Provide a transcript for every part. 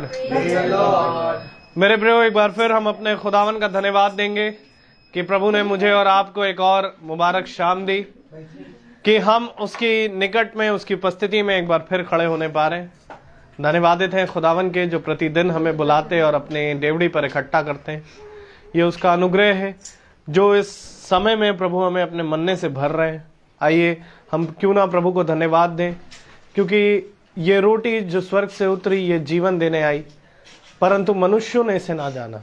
मेरे प्रियो, एक बार फिर हम अपने खुदावन का धन्यवाद देंगे कि प्रभु ने मुझे और आपको एक और मुबारक शाम दी कि हम उसकी निकट में, उसकी उपस्थिति में एक बार फिर खड़े होने पा रहे हैं। धन्यवादित हैं खुदावन के जो प्रतिदिन हमें बुलाते और अपने डेवड़ी पर इकट्ठा करते हैं। ये उसका अनुग्रह है जो इस समय में प्रभु हमें अपने मन्ने से भर रहे हैं। आइए हम क्यों ना प्रभु को धन्यवाद दें, क्योंकि ये रोटी जो स्वर्ग से उतरी ये जीवन देने आई, परंतु मनुष्यों ने इसे ना जाना।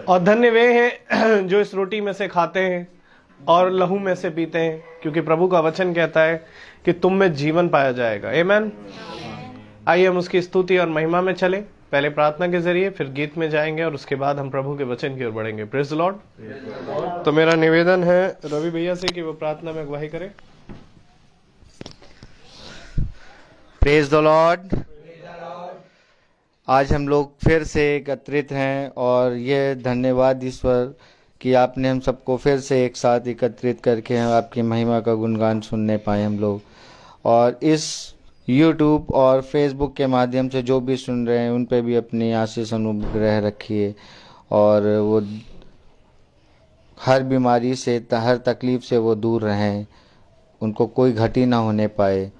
और धन्य वे हैं जो इस रोटी में से खाते हैं और लहू में से पीते हैं, क्योंकि प्रभु का वचन कहता है कि तुम में जीवन पाया जाएगा। आमीन। आइए हम उसकी स्तुति और महिमा में चलें। पहले प्रार्थना के जरिए, फिर गीत में जाएंगे और उसके बाद हम प्रभु के वचन की ओर बढ़ेंगे। Praise the Lord. तो मेरा निवेदन है रवि भैया से कि वो प्रार्थना में अगुवाई करें। Praise the Lord. आज हम लोग फिर से एकत्रित हैं और ये धन्यवाद ईश्वर कि आपने हम सबको फिर से एक साथ एकत्रित करके आपकी महिमा का गुणगान सुनने पाए हम लोग। और इस YouTube और Facebook के माध्यम से जो भी सुन रहे हैं उन पे भी अपनी आशीष अनुग्रह रखिए और वो हर बीमारी से, हर तकलीफ से वो दूर रहें, उनको कोई घटी ना होने पाए।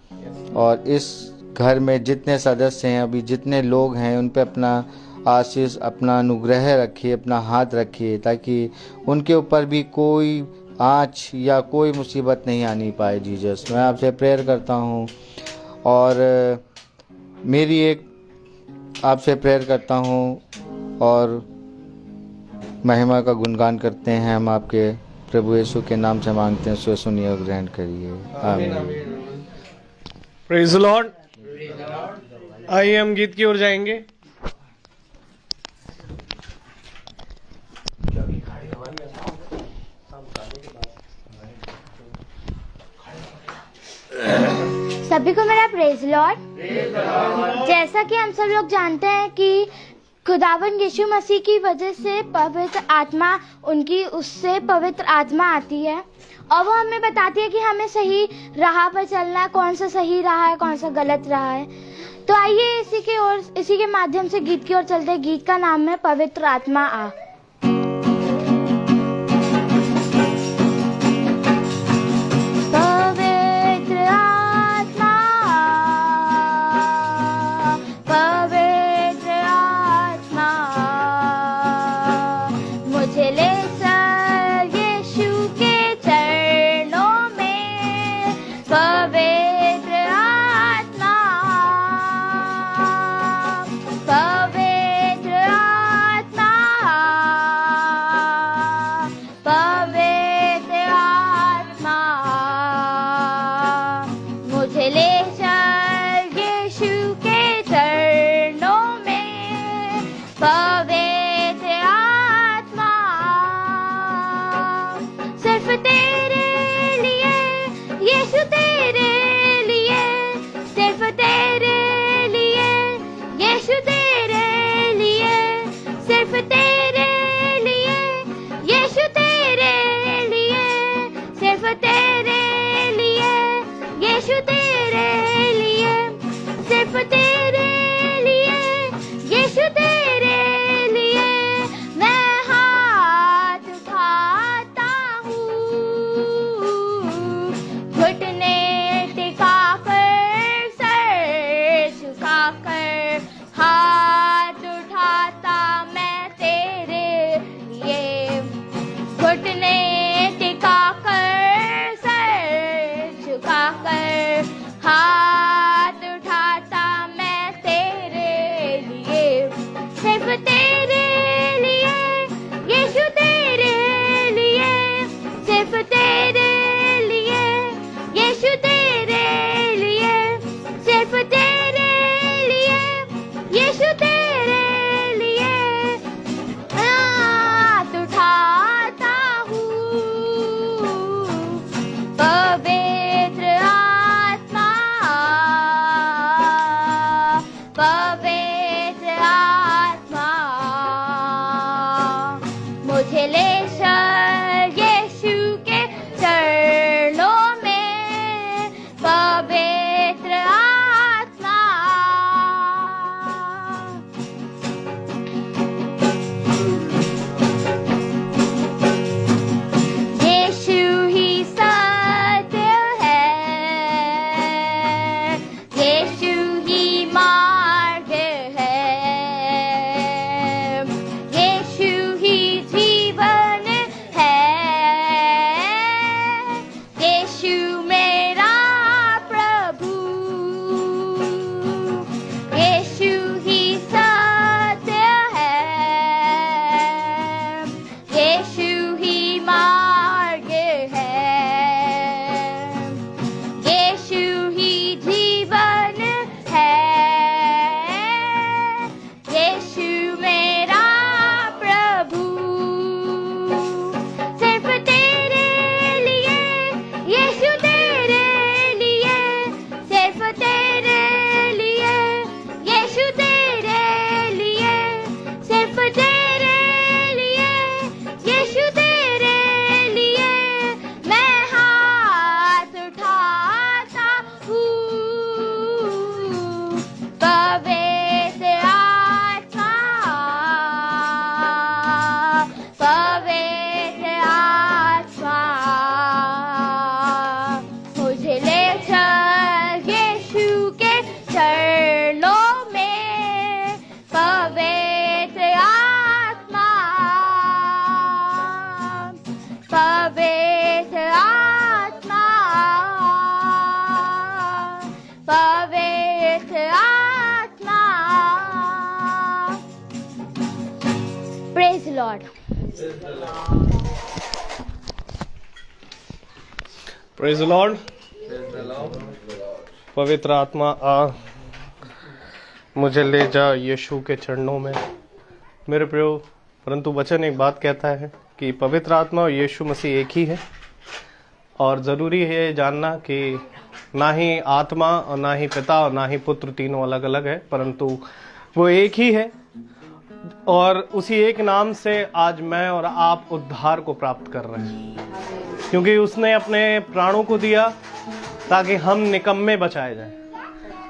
और इस घर में जितने सदस्य हैं, अभी जितने लोग हैं, उन पे अपना आशीष, अपना अनुग्रह रखिए, अपना हाथ रखिए, ताकि उनके ऊपर भी कोई आँच या कोई मुसीबत नहीं आनी पाए। जीसस, मैं आपसे प्रेयर करता हूँ और मेरी एक आपसे प्रेयर करता हूँ और महिमा का गुणगान करते हैं। हम आपके प्रभु यीशु के नाम से मांगते हैं, सो सुनिए और ग्रहण करिए। आमीन। Praise the Lord. आइए हम गीत की ओर जाएंगे। सभी को मेरा प्रेज लॉर्ड। जैसा कि हम सब लोग जानते हैं कि खुदावन यीशु मसीह की वजह से पवित्र आत्मा, उनकी उससे पवित्र आत्मा आती है और वो हमें बताती है कि हमें सही राह पर चलना है, कौन सा सही राह है, कौन सा गलत राह है। तो आइए इसी के माध्यम से गीत की ओर चलते हैं। गीत का नाम है पवित्र आत्मा आ। पवित्र आत्मा लॉर्ड। Praise the Lord. पवित्र आत्मा आ, मुझे ले जा यीशु के चरणों में। मेरे प्रियो, परंतु वचन एक बात कहता है कि पवित्र आत्मा और यीशु मसीह एक ही है, और ज़रूरी है जानना कि ना ही आत्मा और ना ही पिता और ना ही पुत्र तीनों अलग अलग है, परंतु वो एक ही है। और उसी एक नाम से आज मैं और आप उद्धार को प्राप्त कर रहे हैं, क्योंकि उसने अपने प्राणों को दिया ताकि हम निकम्मे बचाए जाएं।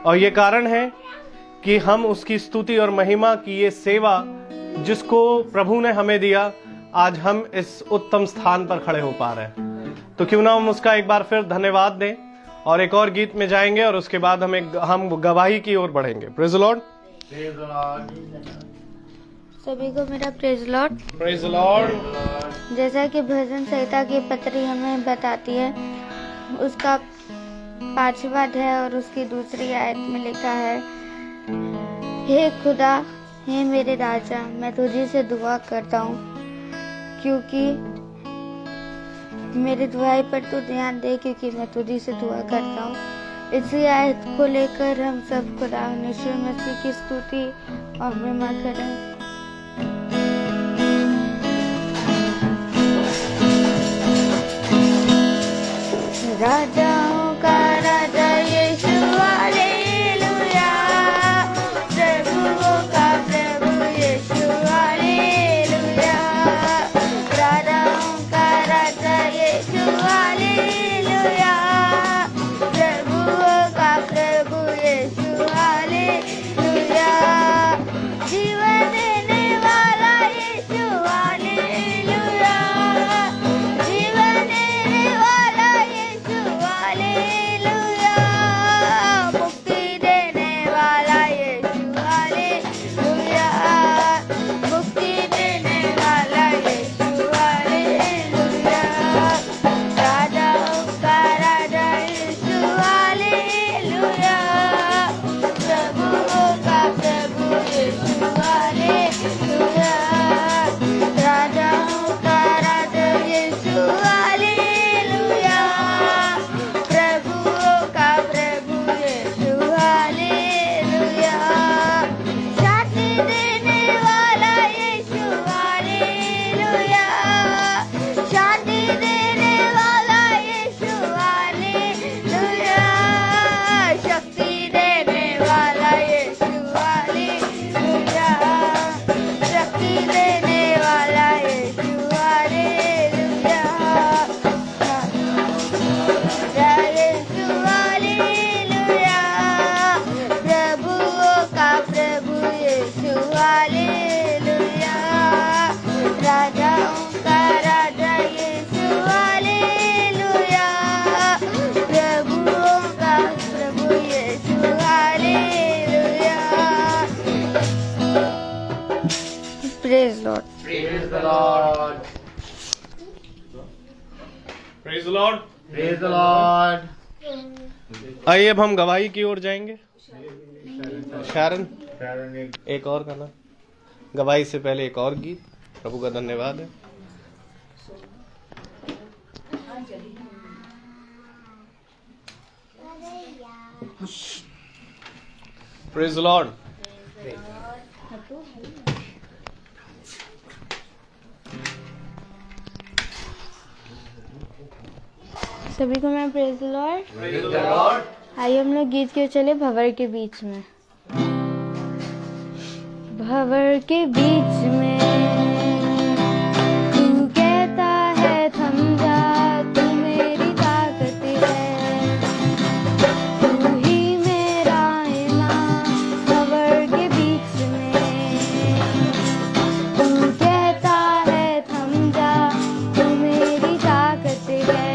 और ये कारण है कि हम उसकी स्तुति और महिमा की ये सेवा जिसको प्रभु ने हमें दिया, आज हम इस उत्तम स्थान पर खड़े हो पा रहे हैं। तो क्यों ना हम उसका एक बार फिर धन्यवाद दें और एक और गीत में जाएंगे और उसके बाद हम गवाही की ओर बढ़ेंगे। Praise the lord. सभी को मेरा praise Lord. Praise the Lord. जैसा कि भजन संहिता की पत्री हमें बताती है, उसका 5वां अध्याय और उसकी 2री आयत में लिखा है, हे खुदा, हे मेरे राजा, मैं तुझे से दुआ करता हूँ, क्योंकि मेरी दुआई पर तू ध्यान दे, क्योंकि मैं तुझे से दुआ करता हूँ। इसी आयत को लेकर हम सब खुदा यीशु मसीह की स्तुति और महिमा करें। राजाओं का राजा यीशु, हालेलुया। प्रभुओं का प्रभु यीशु, हालेलुया। राजाओं का राजा यीशु, हालेलुया। प्रभुओं का प्रभु यीशु, हालेलुया। जीवन देने वाला यीशु, हालेलुया। जीवन देने वाला यीशु, हालेलुया। मुक्ति देने वाला यीशु, हालेलुया। मुक्ति देने वाला यीशु, हालेलुया। राजाओं का राजा यीशु, हालेलुया। प्रभुओं का प्रभु यीशु, हालेलुया। राजाओं का राजा यीशु, हालेलुया। प्रभुओं का प्रभु यीशु, हालेलुया। शांति देने वाला यीशु, हालेलुया। शांति देने वाला यीशु, हालेलुया। शक्ति देने वाला यीशु, हालेलुया। शक्ति देने वाला यीशु, हालेलुया। यीशु, हालेलुया। प्रभुओं का प्रभु यीशु, हालेलुया। राजाओं का राजा यीशु, हालेलुया। प्रभुओं का प्रभु Yeshu, hallelujah. Praise Lord. Praise the Lord. Praise the Lord. आइए अब हम गवाही की ओर जाएंगे। शारन, एक और गाना। गवाही से पहले एक और गीत। प्रभु का धन्यवाद है। Praise the lord. सभी को मैं प्रेज द लॉर्ड। आइए हम लोग गीत के चले भंवर के बीच में। भंवर के बीच में तू कहता है थम जा, तू मेरी ताकत है, तू ही मेरा इमाम। भंवर के बीच में तू कहता है थम जा, तू मेरी ताकत है,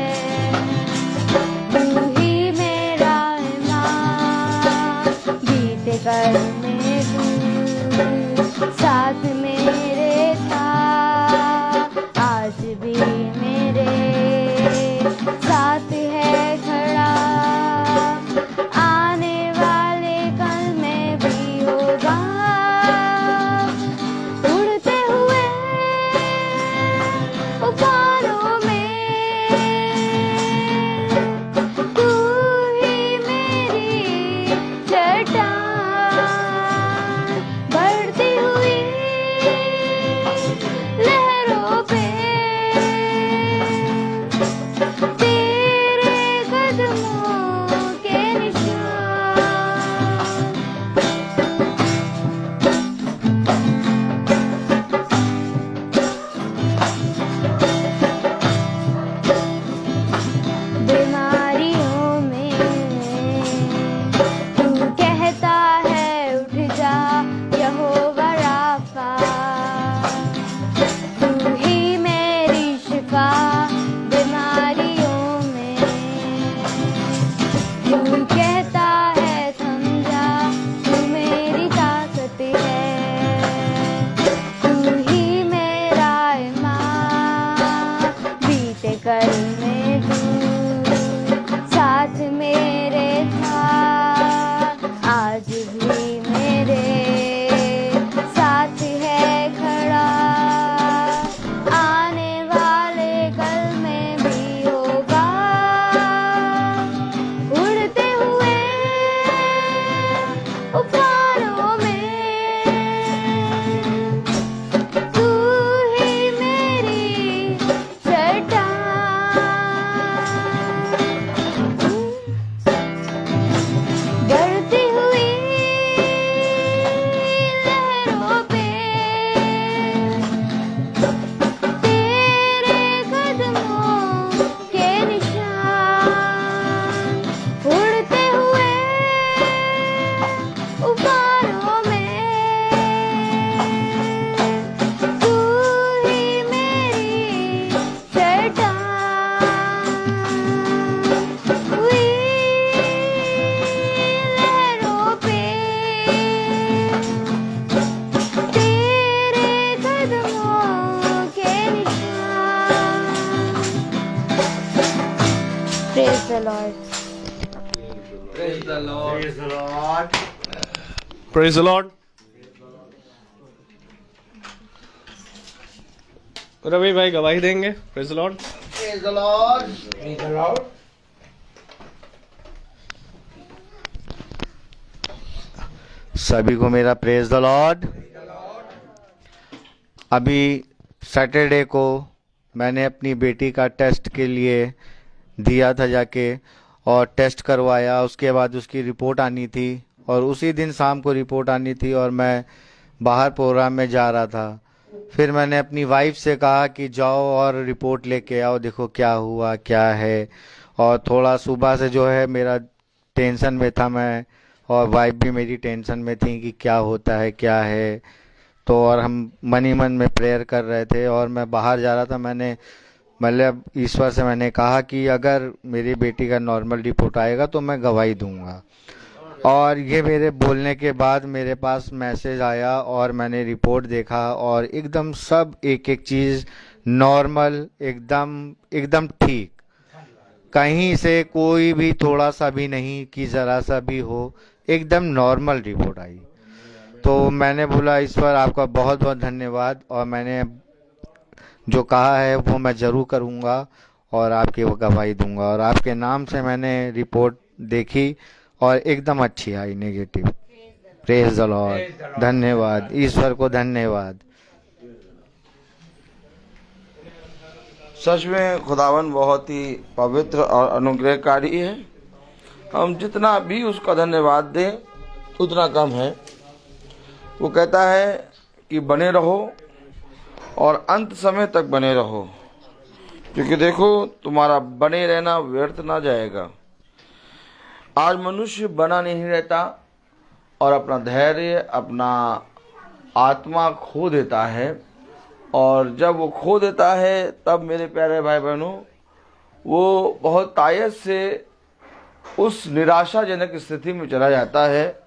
तू ही मेरा इमाम। बीते कर में तू साथ मेरे the Lord. Praise the lord. Ravi भाई गवाही देंगे। Praise the lord. सभी को मेरा प्रेज द लॉर्ड। अभी सैटरडे को मैंने अपनी बेटी का टेस्ट के लिए दिया था जाके, और टेस्ट करवाया। उसके बाद उसकी रिपोर्ट आनी थी, और उसी दिन शाम को रिपोर्ट आनी थी, और मैं बाहर प्रोग्राम में जा रहा था। फिर मैंने अपनी वाइफ से कहा कि जाओ और रिपोर्ट लेके आओ, देखो क्या हुआ क्या है। और थोड़ा सुबह से जो है मेरा टेंशन में था मैं, और वाइफ भी मेरी टेंशन में थी कि क्या होता है क्या है। तो और हम मन ही मन में प्रेयर कर रहे थे, और मैं बाहर जा रहा था। मैंने मतलब ईश्वर से मैंने कहा कि अगर मेरी बेटी का नॉर्मल रिपोर्ट आएगा तो मैं गवाही दूंगा। और ये मेरे बोलने के बाद मेरे पास मैसेज आया, और मैंने रिपोर्ट देखा, और एकदम सब एक एक चीज़ नॉर्मल, एकदम ठीक, कहीं से कोई भी थोड़ा सा भी नहीं कि ज़रा सा भी हो, एकदम नॉर्मल रिपोर्ट आई। तो मैंने बोला ईश्वर आपका बहुत बहुत धन्यवाद, और मैंने जो कहा है वो मैं ज़रूर करूँगा, और आपकी वो गवाही दूंगा। और आपके नाम से मैंने रिपोर्ट देखी, और एकदम अच्छी आई, नेगेटिव। Praise the Lord. धन्यवाद ईश्वर को, धन्यवाद। सच में खुदावन बहुत ही पवित्र और अनुग्रहकारी है। हम जितना भी उसका धन्यवाद दें उतना कम है। वो कहता है कि बने रहो और अंत समय तक बने रहो, क्योंकि देखो तुम्हारा बने रहना व्यर्थ ना जाएगा। आज मनुष्य बना नहीं रहता और अपना धैर्य, अपना आत्मा खो देता है, और जब वो खो देता है तब मेरे प्यारे भाई बहनों वो बहुत तायत से उस निराशाजनक स्थिति में चला जाता है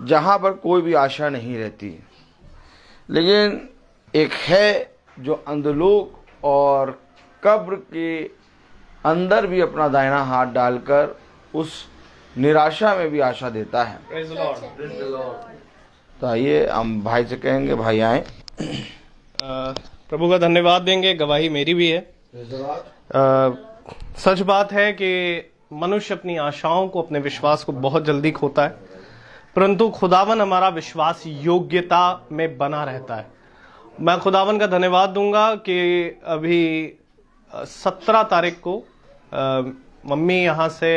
जहाँ पर कोई भी आशा नहीं रहती। लेकिन एक है जो अंधलोक और कब्र के अंदर भी अपना दाहिना हाथ डालकर उस निराशा में भी आशा देता है। तो आइए हम भाई से कहेंगे, भाई आए। प्रभु का धन्यवाद देंगे। गवाही मेरी भी है। सच बात है कि मनुष्य अपनी आशाओं को, अपने विश्वास को बहुत जल्दी खोता है, परंतु खुदावन हमारा विश्वास योग्यता में बना रहता है। मैं खुदावन का धन्यवाद दूंगा कि अभी 17 तारीख को मम्मी यहाँ से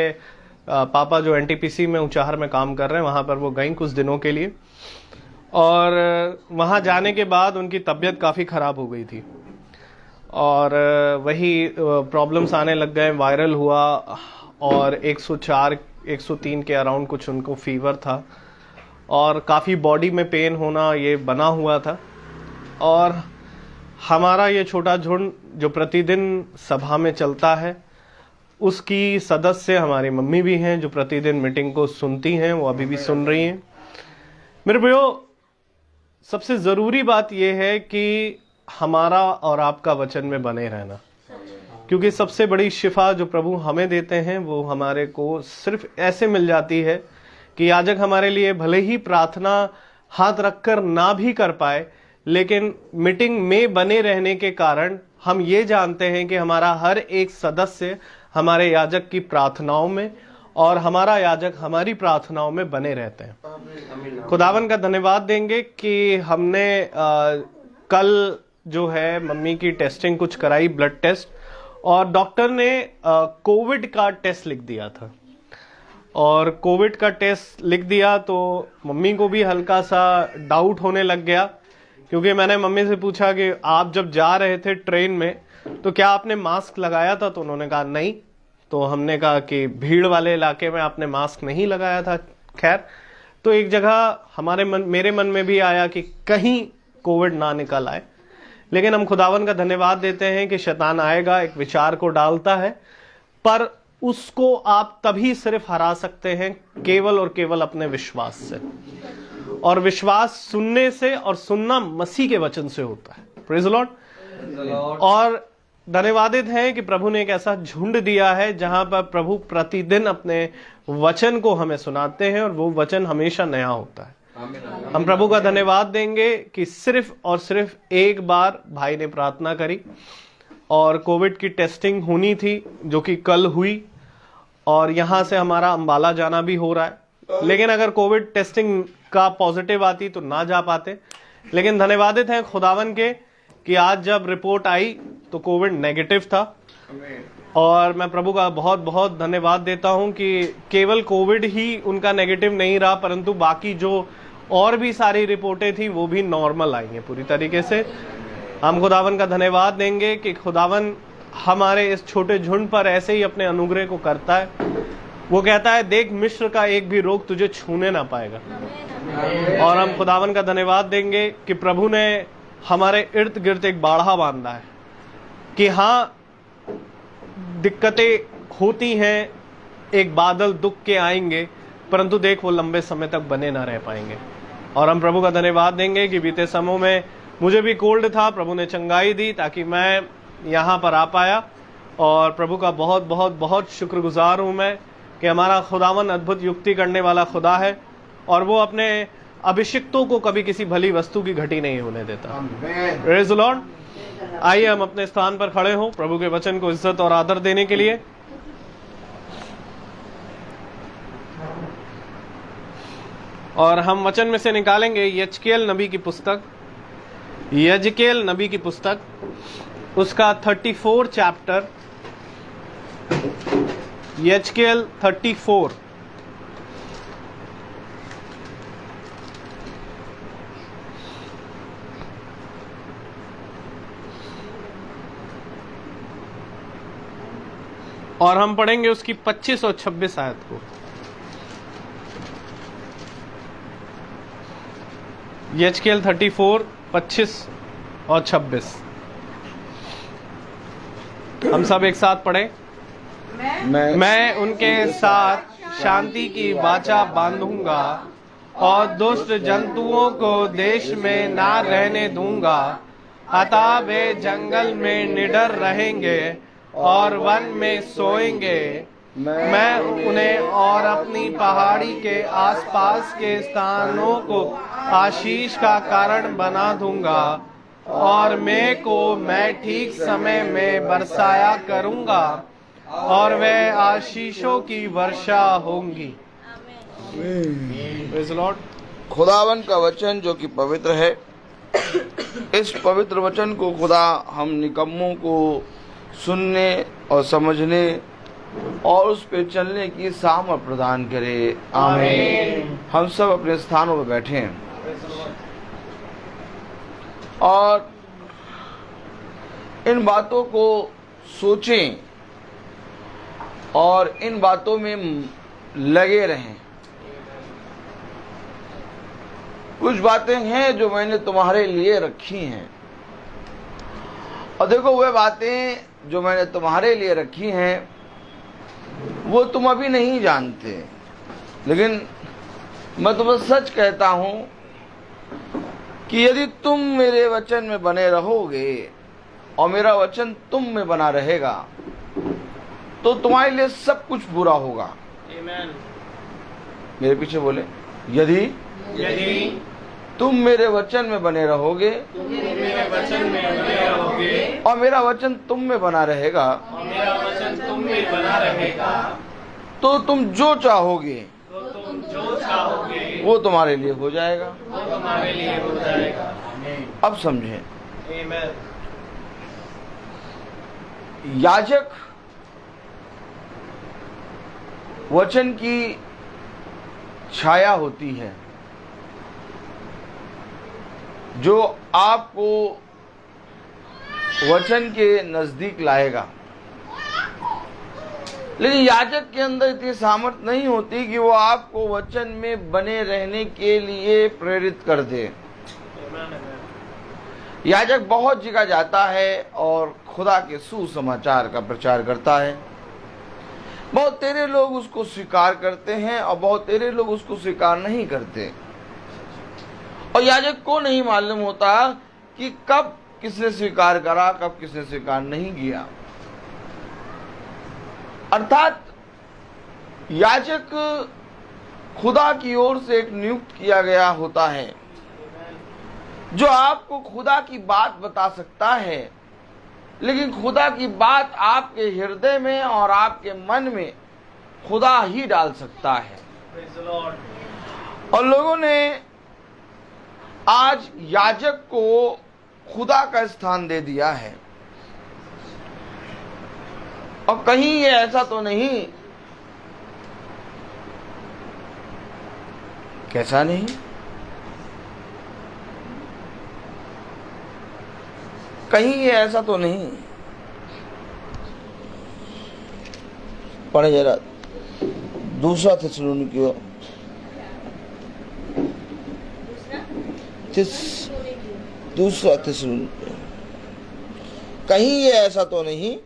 पापा जो एनटीपीसी में ऊंचाहर में काम कर रहे हैं वहाँ पर वो गई कुछ दिनों के लिए, और वहाँ जाने के बाद उनकी तबीयत काफ़ी ख़राब हो गई थी, और वही प्रॉब्लम्स आने लग गए, वायरल हुआ, और 104 103 के अराउंड कुछ उनको फीवर था, और काफ़ी बॉडी में पेन होना ये बना हुआ था। और हमारा ये छोटा झुंड जो प्रतिदिन सभा में चलता है उसकी सदस्य हमारी मम्मी भी हैं, जो प्रतिदिन मीटिंग को सुनती हैं, वो अभी भी सुन रही हैं। मेरे भाइयों, सबसे ज़रूरी बात यह है कि हमारा और आपका वचन में बने रहना, क्योंकि सबसे बड़ी शिफा जो प्रभु हमें देते हैं वो हमारे को सिर्फ ऐसे मिल जाती है कि याजक हमारे लिए भले ही प्रार्थना हाथ रखकर ना भी कर पाए, लेकिन मीटिंग में बने रहने के कारण हम ये जानते हैं कि हमारा हर एक सदस्य हमारे याजक की प्रार्थनाओं में और हमारा याजक हमारी प्रार्थनाओं में बने रहते हैं। खुदावन का धन्यवाद देंगे कि हमने कल जो है मम्मी की टेस्टिंग कुछ कराई, ब्लड टेस्ट, और डॉक्टर ने कोविड का टेस्ट लिख दिया था, और कोविड का टेस्ट लिख दिया तो मम्मी को भी हल्का सा डाउट होने लग गया, क्योंकि मैंने मम्मी से पूछा कि आप जब जा रहे थे ट्रेन में तो क्या आपने मास्क लगाया था, तो उन्होंने कहा नहीं। तो हमने कहा कि भीड़ वाले इलाके में आपने मास्क नहीं लगाया था। खैर, तो एक जगह मेरे मन में भी आया कि कहीं कोविड ना निकल आए, लेकिन हम खुदावन का धन्यवाद देते हैं कि शैतान आएगा, एक विचार को डालता है, पर उसको आप तभी सिर्फ हरा सकते हैं केवल और केवल अपने विश्वास से, और विश्वास सुनने से, और सुनना मसीह के वचन से होता है। Praise the Lord. और धन्यवादित हैं कि प्रभु ने एक ऐसा झुंड दिया है जहां पर प्रभु प्रतिदिन अपने वचन को हमें सुनाते हैं और वो वचन हमेशा नया होता है। हम प्रभु का धन्यवाद देंगे कि सिर्फ और सिर्फ एक बार भाई ने प्रार्थना करी और कोविड की टेस्टिंग होनी थी जो कि कल हुई और यहां से हमारा अंबाला जाना भी हो रहा है, लेकिन अगर कोविड टेस्टिंग का पॉजिटिव आती तो ना जा पाते। लेकिन धन्यवादित हैं खुदावन के कि आज जब रिपोर्ट आई तो कोविड नेगेटिव था और मैं प्रभु का बहुत बहुत धन्यवाद देता हूं कि केवल कोविड ही उनका नेगेटिव नहीं रहा, परंतु बाकी जो और भी सारी रिपोर्टें थी वो भी नॉर्मल आई हैं पूरी तरीके से। हम खुदावन का धन्यवाद देंगे कि खुदावन हमारे इस छोटे झुंड पर ऐसे ही अपने अनुग्रह को करता है। वो कहता है, देख मिस्र का एक भी रोग तुझे छूने ना पाएगा। और हम खुदावन का धन्यवाद देंगे कि प्रभु ने हमारे इर्द गिर्द एक बाड़ा बांधा है कि हाँ दिक्कतें होती हैं, एक बादल दुख के आएंगे, परंतु देख वो लंबे समय तक बने ना रह पाएंगे। और हम प्रभु का धन्यवाद देंगे कि बीते समय में मुझे भी कोल्ड था, प्रभु ने चंगाई दी ताकि मैं यहाँ पर आ पाया और प्रभु का बहुत बहुत बहुत शुक्रगुजार हूँ मैं कि हमारा खुदावन अद्भुत युक्ति करने वाला खुदा है और वो अपने अभिषिक्तों को कभी किसी भली वस्तु की घटी नहीं होने देता। Praise the Lord. आइए हम अपने स्थान पर खड़े हों प्रभु के वचन को इज्जत और आदर देने के लिए। और हम वचन में से निकालेंगे यजकेल नबी की पुस्तक, यजकेल नबी की पुस्तक, उसका 34 चैप्टर, यजकेल 34। और हम पढ़ेंगे उसकी 25 और 26 आयत को। यजकेल 34, 25 और 26 हम सब एक साथ पढ़ें। मैं उनके साथ शांति की वाचा बांधूंगा और दुष्ट जंतुओं को देश में ना रहने दूंगा। अतः वे जंगल में निडर रहेंगे और वन में सोएंगे। मैं उन्हें और अपनी पहाड़ी के आसपास के स्थानों को आशीष का कारण बना दूंगा और मैं को मैं ठीक समय में बरसाया करूंगा और वे आशीषों की वर्षा होंगी। Praise the Lord. खुदावन का वचन जो कि पवित्र है, इस पवित्र वचन को खुदा हम निकम्मों को सुनने और समझने और उस पे चलने की सामर्थ प्रदान करे। आमीन। हम सब अपने स्थानों पर बैठे हैं और इन बातों को सोचें और इन बातों में लगे रहें। कुछ बातें हैं जो मैंने तुम्हारे लिए रखी हैं और देखो वह बातें जो मैंने तुम्हारे लिए रखी हैं वो तुम अभी नहीं जानते, लेकिन मैं तुम्हें सच कहता हूं कि यदि तुम मेरे वचन में बने रहोगे और मेरा वचन तुम में बना रहेगा तो तुम्हारे लिए सब कुछ पूरा होगा। आमीन। मेरे पीछे बोले, यदि तुम मेरे वचन में बने रहोगे और मेरा वचन तुम में बना रहेगा तो तुम जो चाहोगे वो तुम्हारे लिए हो जाएगा। अब समझें, याजक वचन की छाया होती है जो आपको वचन के नजदीक लाएगा, लेकिन याजक के अंदर इतनी सामर्थ्य नहीं होती कि वो आपको वचन में बने रहने के लिए प्रेरित कर दे। याजक बहुत जगह जाता है और खुदा के सुसमाचार का प्रचार करता है। बहुत तेरे लोग उसको स्वीकार करते हैं और बहुत तेरे लोग उसको स्वीकार नहीं करते। और याजक को नहीं मालूम होता कि कब किसने स्वीकार करा, कब किसने स्वीकार नहीं किया। अर्थात याजक खुदा की ओर से एक नियुक्त किया गया होता है जो आपको खुदा की बात बता सकता है, लेकिन खुदा की बात आपके हृदय में और आपके मन में खुदा ही डाल सकता है। और लोगों ने आज याजक को खुदा का स्थान दे दिया है। और कहीं ये ऐसा तो नहीं, कैसा नहीं, कहीं ये ऐसा तो नहीं। पढ़े जरा दूसरा थिस्सलुनीकियों दूसरा थिस्सलुनीकियों, कहीं ये ऐसा तो नहीं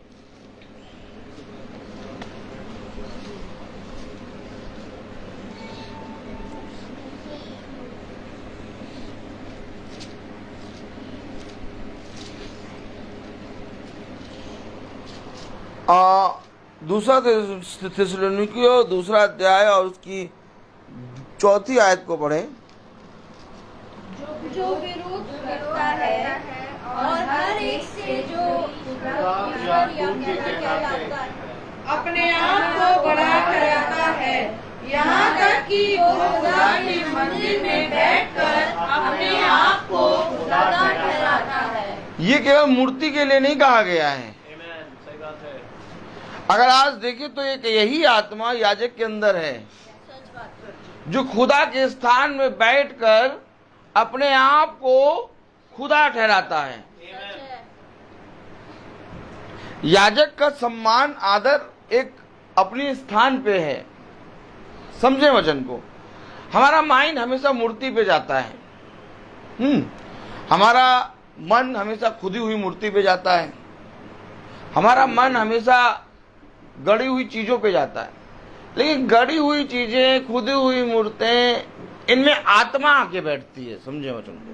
दूसरा थिस्सलुनीकियों दूसरा अध्याय और उसकी 4 आयत को पढ़ें। जो विरोध करता है और हर एक से जो अपने आप को बड़ा ठहराता है, यहाँ तक कि वो खुदा के मंदिर में बैठकर अपने आप को खुदा ठहराता है। ये केवल मूर्ति के लिए नहीं कहा गया है। अगर आज देखें तो एक यही आत्मा याजक के अंदर है जो खुदा के स्थान में बैठकर अपने आप को खुदा ठहराता है। याजक का सम्मान आदर एक अपने स्थान पे है। समझे वचन को। हमारा माइंड हमेशा मूर्ति पे जाता है। हमारा मन हमेशा खुदी हुई मूर्ति पे जाता है। हमारा मन हमेशा गढ़ी हुई चीजों पे जाता है। लेकिन गढ़ी हुई चीजें, खुदी हुई मूर्तें, इनमें आत्मा आके बैठती है। समझे वचन को।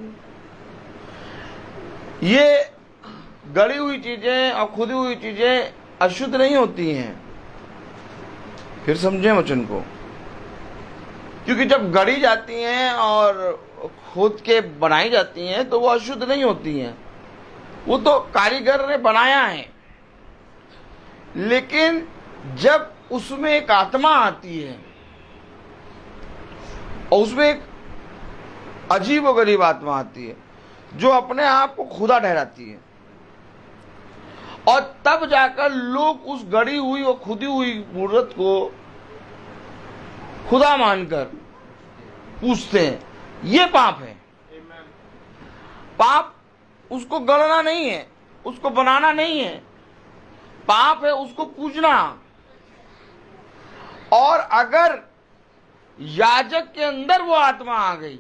ये गढ़ी हुई चीजें और खुदी हुई चीजें अशुद्ध नहीं होती हैं। फिर समझे वचन को। क्योंकि जब गढ़ी जाती हैं और खुद के बनाई जाती हैं तो वो अशुद्ध नहीं होती हैं, वो तो कारीगर ने बनाया है। लेकिन जब उसमें एक आत्मा आती है और उसमें एक अजीब और गरीब आत्मा आती है जो अपने आप को खुदा ठहराती है, और तब जाकर लोग उस गढ़ी हुई और खुदी हुई मूर्त को खुदा मानकर पूछते हैं। ये पाप है। पाप उसको गढ़ना नहीं है, उसको बनाना नहीं है। पाप है उसको पूजना। और अगर याजक के अंदर वो आत्मा आ गई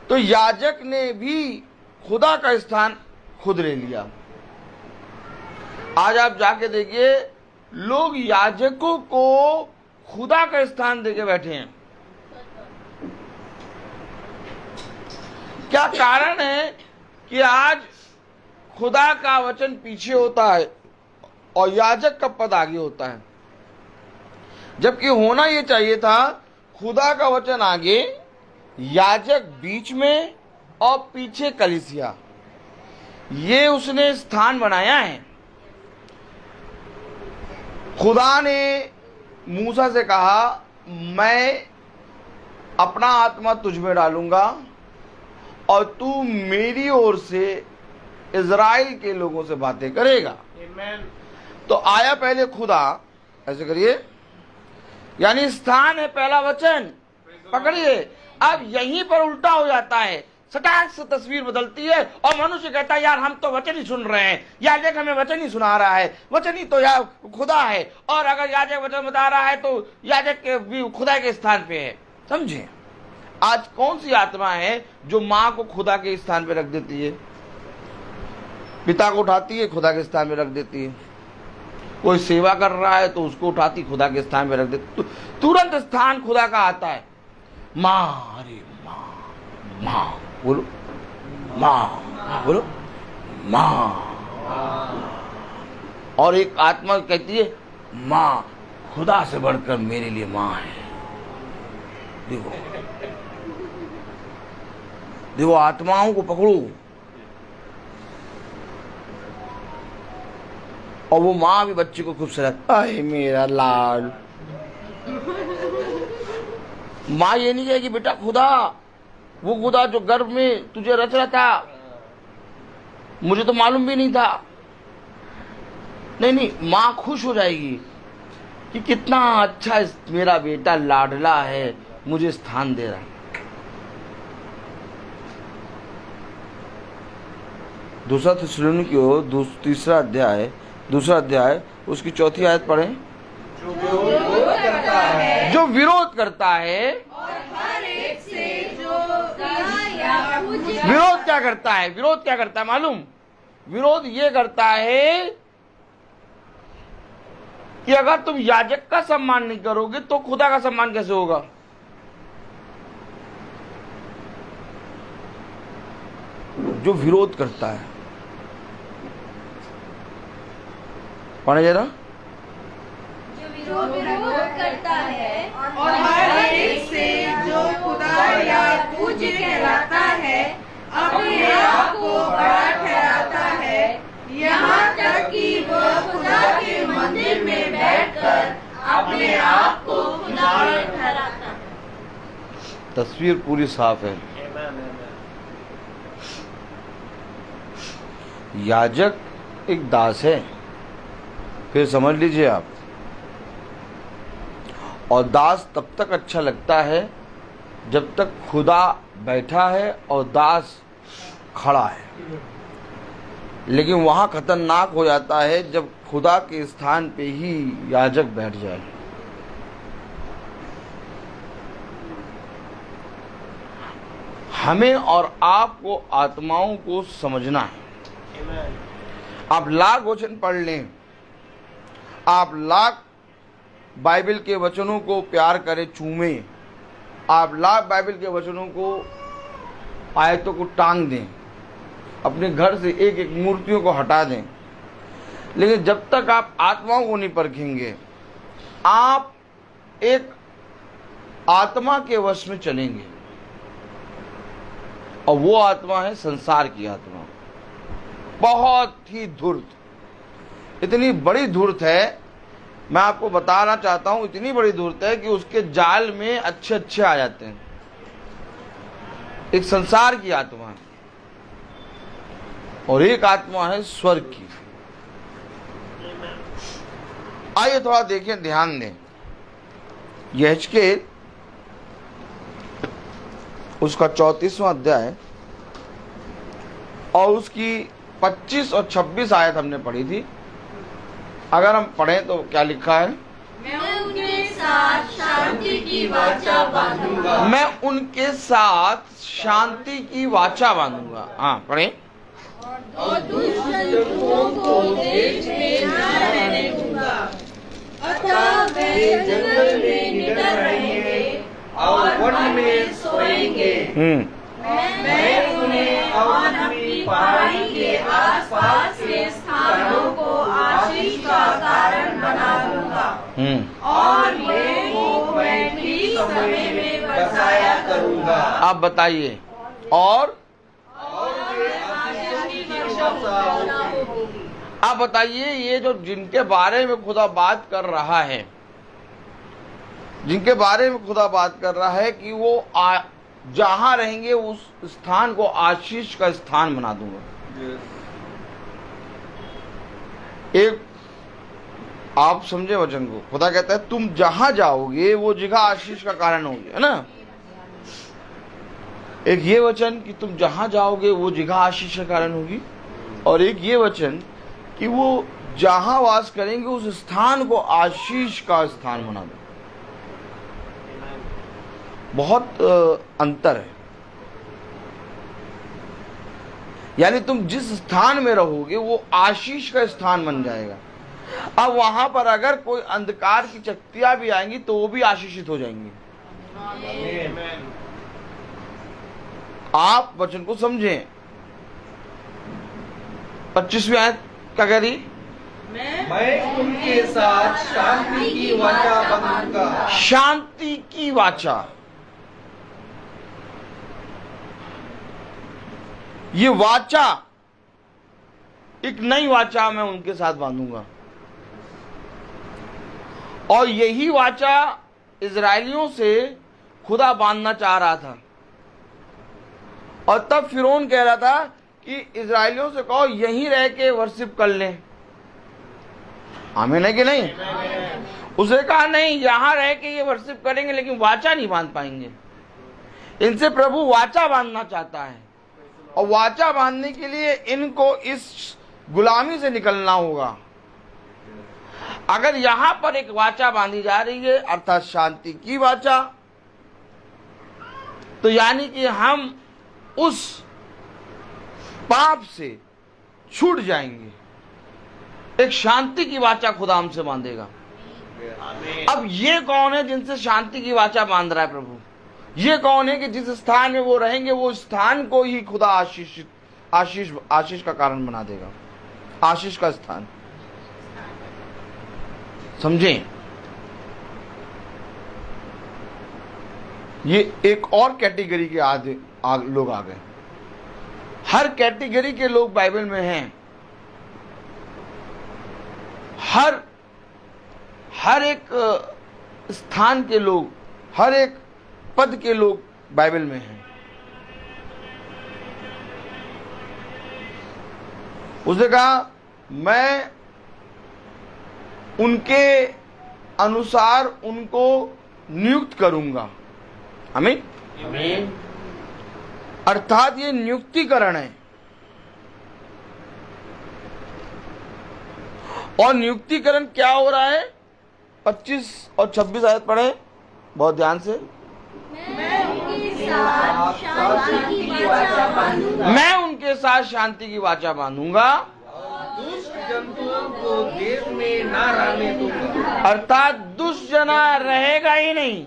तो याजक ने भी खुदा का स्थान खुद ले लिया। आज आप जाके देखिए, लोग याजकों को खुदा का स्थान देके बैठे हैं। क्या कारण है कि आज खुदा का वचन पीछे होता है और याजक का पद आगे होता है, जबकि होना यह चाहिए था खुदा का वचन आगे, याजक बीच में और पीछे कलीसिया। ये उसने स्थान बनाया है। खुदा ने मूसा से कहा, मैं अपना आत्मा तुझ में डालूंगा और तू मेरी ओर से इज़राइल के लोगों से बातें करेगा। तो आया पहले खुदा, ऐसे करिए, यानी स्थान है पहला वचन, पकड़िए। अब यहीं पर उल्टा हो जाता है, सटाक से तस्वीर बदलती है और मनुष्य कहता है यार हम तो वचन ही सुन रहे हैं, याजक हमें वचन ही सुना रहा है, वचन ही तो यार खुदा है, और अगर याजक वचन बता रहा है तो याजक के भी खुदा के स्थान पे है। समझे? आज कौन सी आत्मा है जो माँ को खुदा के स्थान पे रख देती है, पिता को उठाती है खुदा के स्थान पे रख देती है, कोई सेवा कर रहा है तो उसको उठाती खुदा के स्थान पे रख देती, तुरंत स्थान खुदा का आता है। माँ, अरे माँ, माँ बोलो, माँ, बोलो माँ। और एक आत्मा कहती है माँ, खुदा से बढ़कर मेरे लिए माँ है। देखो देखो, आत्माओं को पकड़ो। और वो माँ भी बच्चे को खूब सलाह, आए मेरा लाड। माँ ये नहीं कहेगी बेटा खुदा, वो खुदा जो गर्भ में तुझे रच रहा था, मुझे तो मालूम भी नहीं था। नहीं, माँ खुश हो जाएगी कि कितना अच्छा मेरा बेटा लाडला है, मुझे स्थान दे रहा है। दूसरा थिस्सलुनीकियों दूसरा अध्याय उसकी 4 आयत पढ़ें। जो विरोध करता है और हर एक से जो विरोध क्या करता है? विरोध क्या करता है मालूम? विरोध ये करता है कि अगर तुम याजक का सम्मान नहीं करोगे तो खुदा का सम्मान कैसे होगा? जो विरोध करता है, पढ़े जरा। जो विरोध करता है और हर एक से जो खुदा या पूज्य कहलाता है, अपने आप को बड़ा ठहराता है, यहाँ तक कि वह खुदा के मंदिर में बैठकर अपने आप को खुदा ठहराता है। तस्वीर पूरी साफ है। याजक एक दास है, फिर समझ लीजिए आप। और दास तब तक अच्छा लगता है जब तक खुदा बैठा है और दास खड़ा है, लेकिन वहां खतरनाक हो जाता है जब खुदा के स्थान पे ही याजक बैठ जाए। हमें और आपको आत्माओं को समझना है। आप लाख वचन पढ़ लें, आप लाख बाइबल के वचनों को प्यार करें, चूमें, आप लाख बाइबल के वचनों को, आयतों को टांग दें, अपने घर से एक एक मूर्तियों को हटा दें, लेकिन जब तक आप आत्माओं को नहीं परखेंगे, आप एक आत्मा के वश में चलेंगे। और वो आत्मा है संसार की आत्मा, बहुत ही धूर्त, इतनी बड़ी धूर्त है, मैं आपको बताना चाहता हूं, इतनी बड़ी धूर्त है कि उसके जाल में अच्छे अच्छे आ जाते हैं। एक संसार की आत्मा है और एक आत्मा है स्वर्ग की। आइए थोड़ा देखें, ध्यान दें। यहेजकेल उसका 34वां अध्याय और उसकी 25 और 26 आयत हमने पढ़ी थी। अगर हम पढ़ें तो क्या लिखा है? मैं उनके साथ शांति की वाचा बांधूंगा। मैं उनके साथ शांति की वाचा बांधूंगा। हाँ पढ़ें। और दुष्ट जंतुओं को देश में न रहने दूंगा, अतः वे जंगल में निडर रहेंगे और वन में सोएंगे। मैं उन्हें और अपनी पहाड़ी के आसपास के स्थानों को आशीष का कारण बना दूंगा और लोगों को मैं ठीक समय में बसाया करूंगा। आप बताइए। और आप बताइए, ये जो जिनके बारे में खुदा बात कर रहा है, जिनके बारे में खुदा बात कर रहा है कि वो जहां रहेंगे उस स्थान को आशीष का स्थान बना दूंगा। एक आप समझे वचन को, खुदा कहता है तुम जहां जाओगे वो जगह आशीष का कारण होगी, है ना। एक ये वचन कि तुम जहां जाओगे वो जगह आशीष का कारण होगी, और एक ये वचन कि वो जहां वास करेंगे उस स्थान को आशीष का स्थान बना दो। बहुत अंतर है। यानी तुम जिस स्थान में रहोगे वो आशीष का स्थान बन जाएगा। अब वहां पर अगर कोई अंधकार की शक्तियां भी आएंगी तो वो भी आशीषित हो जाएंगी। आप वचन को समझें। 25वीं आयत क्या कह रही? मैं उनके साथ शांति की वाचा बांधूंगा। शांति की वाचा, ये वाचा, एक नई वाचा मैं उनके साथ बांधूंगा। और यही वाचा इजरायलियों से खुदा बांधना चाह रहा था। और तब फिरौन कह रहा था कि इजरायलियों से कहो यहीं रह के वर्शिप कर लें। आमीन है कि नहीं? उसने कहा नहीं, यहां रह के ये वर्शिप करेंगे लेकिन वाचा नहीं बांध पाएंगे। इनसे प्रभु वाचा बांधना चाहता है, और वाचा बांधने के लिए इनको इस गुलामी से निकलना होगा। अगर यहां पर एक वाचा बांधी जा रही है अर्थात शांति की वाचा, तो यानी कि हम उस पाप से छूट जाएंगे। एक शांति की वाचा खुदा हमसे बांधेगा। अब ये कौन है जिनसे शांति की वाचा बांध रहा है प्रभु? ये कौन है कि जिस स्थान में वो रहेंगे वो स्थान को ही खुदा आशीष का कारण बना देगा, आशीष का स्थान। समझें, ये एक और कैटेगरी के लोग आ गए। हर कैटेगरी के लोग बाइबल में हैं। हर एक स्थान के लोग, हर एक पद के लोग बाइबल में हैं। उसने कहा मैं उनके अनुसार उनको नियुक्त करूंगा। आमीन। आमीन। अर्थात ये नियुक्तिकरण है। और नियुक्तिकरण क्या हो रहा है? 25 और 26 आयत पढ़े बहुत ध्यान से। मैं उनके साथ शांति की वाचा बांधूंगा। मैं उनके साथ शांति की वाचा बांधूंगा, दुष्ट जंतुओं को देश में न रहने दूंगा। अर्थात दुष्ट जना रहेगा ही नहीं।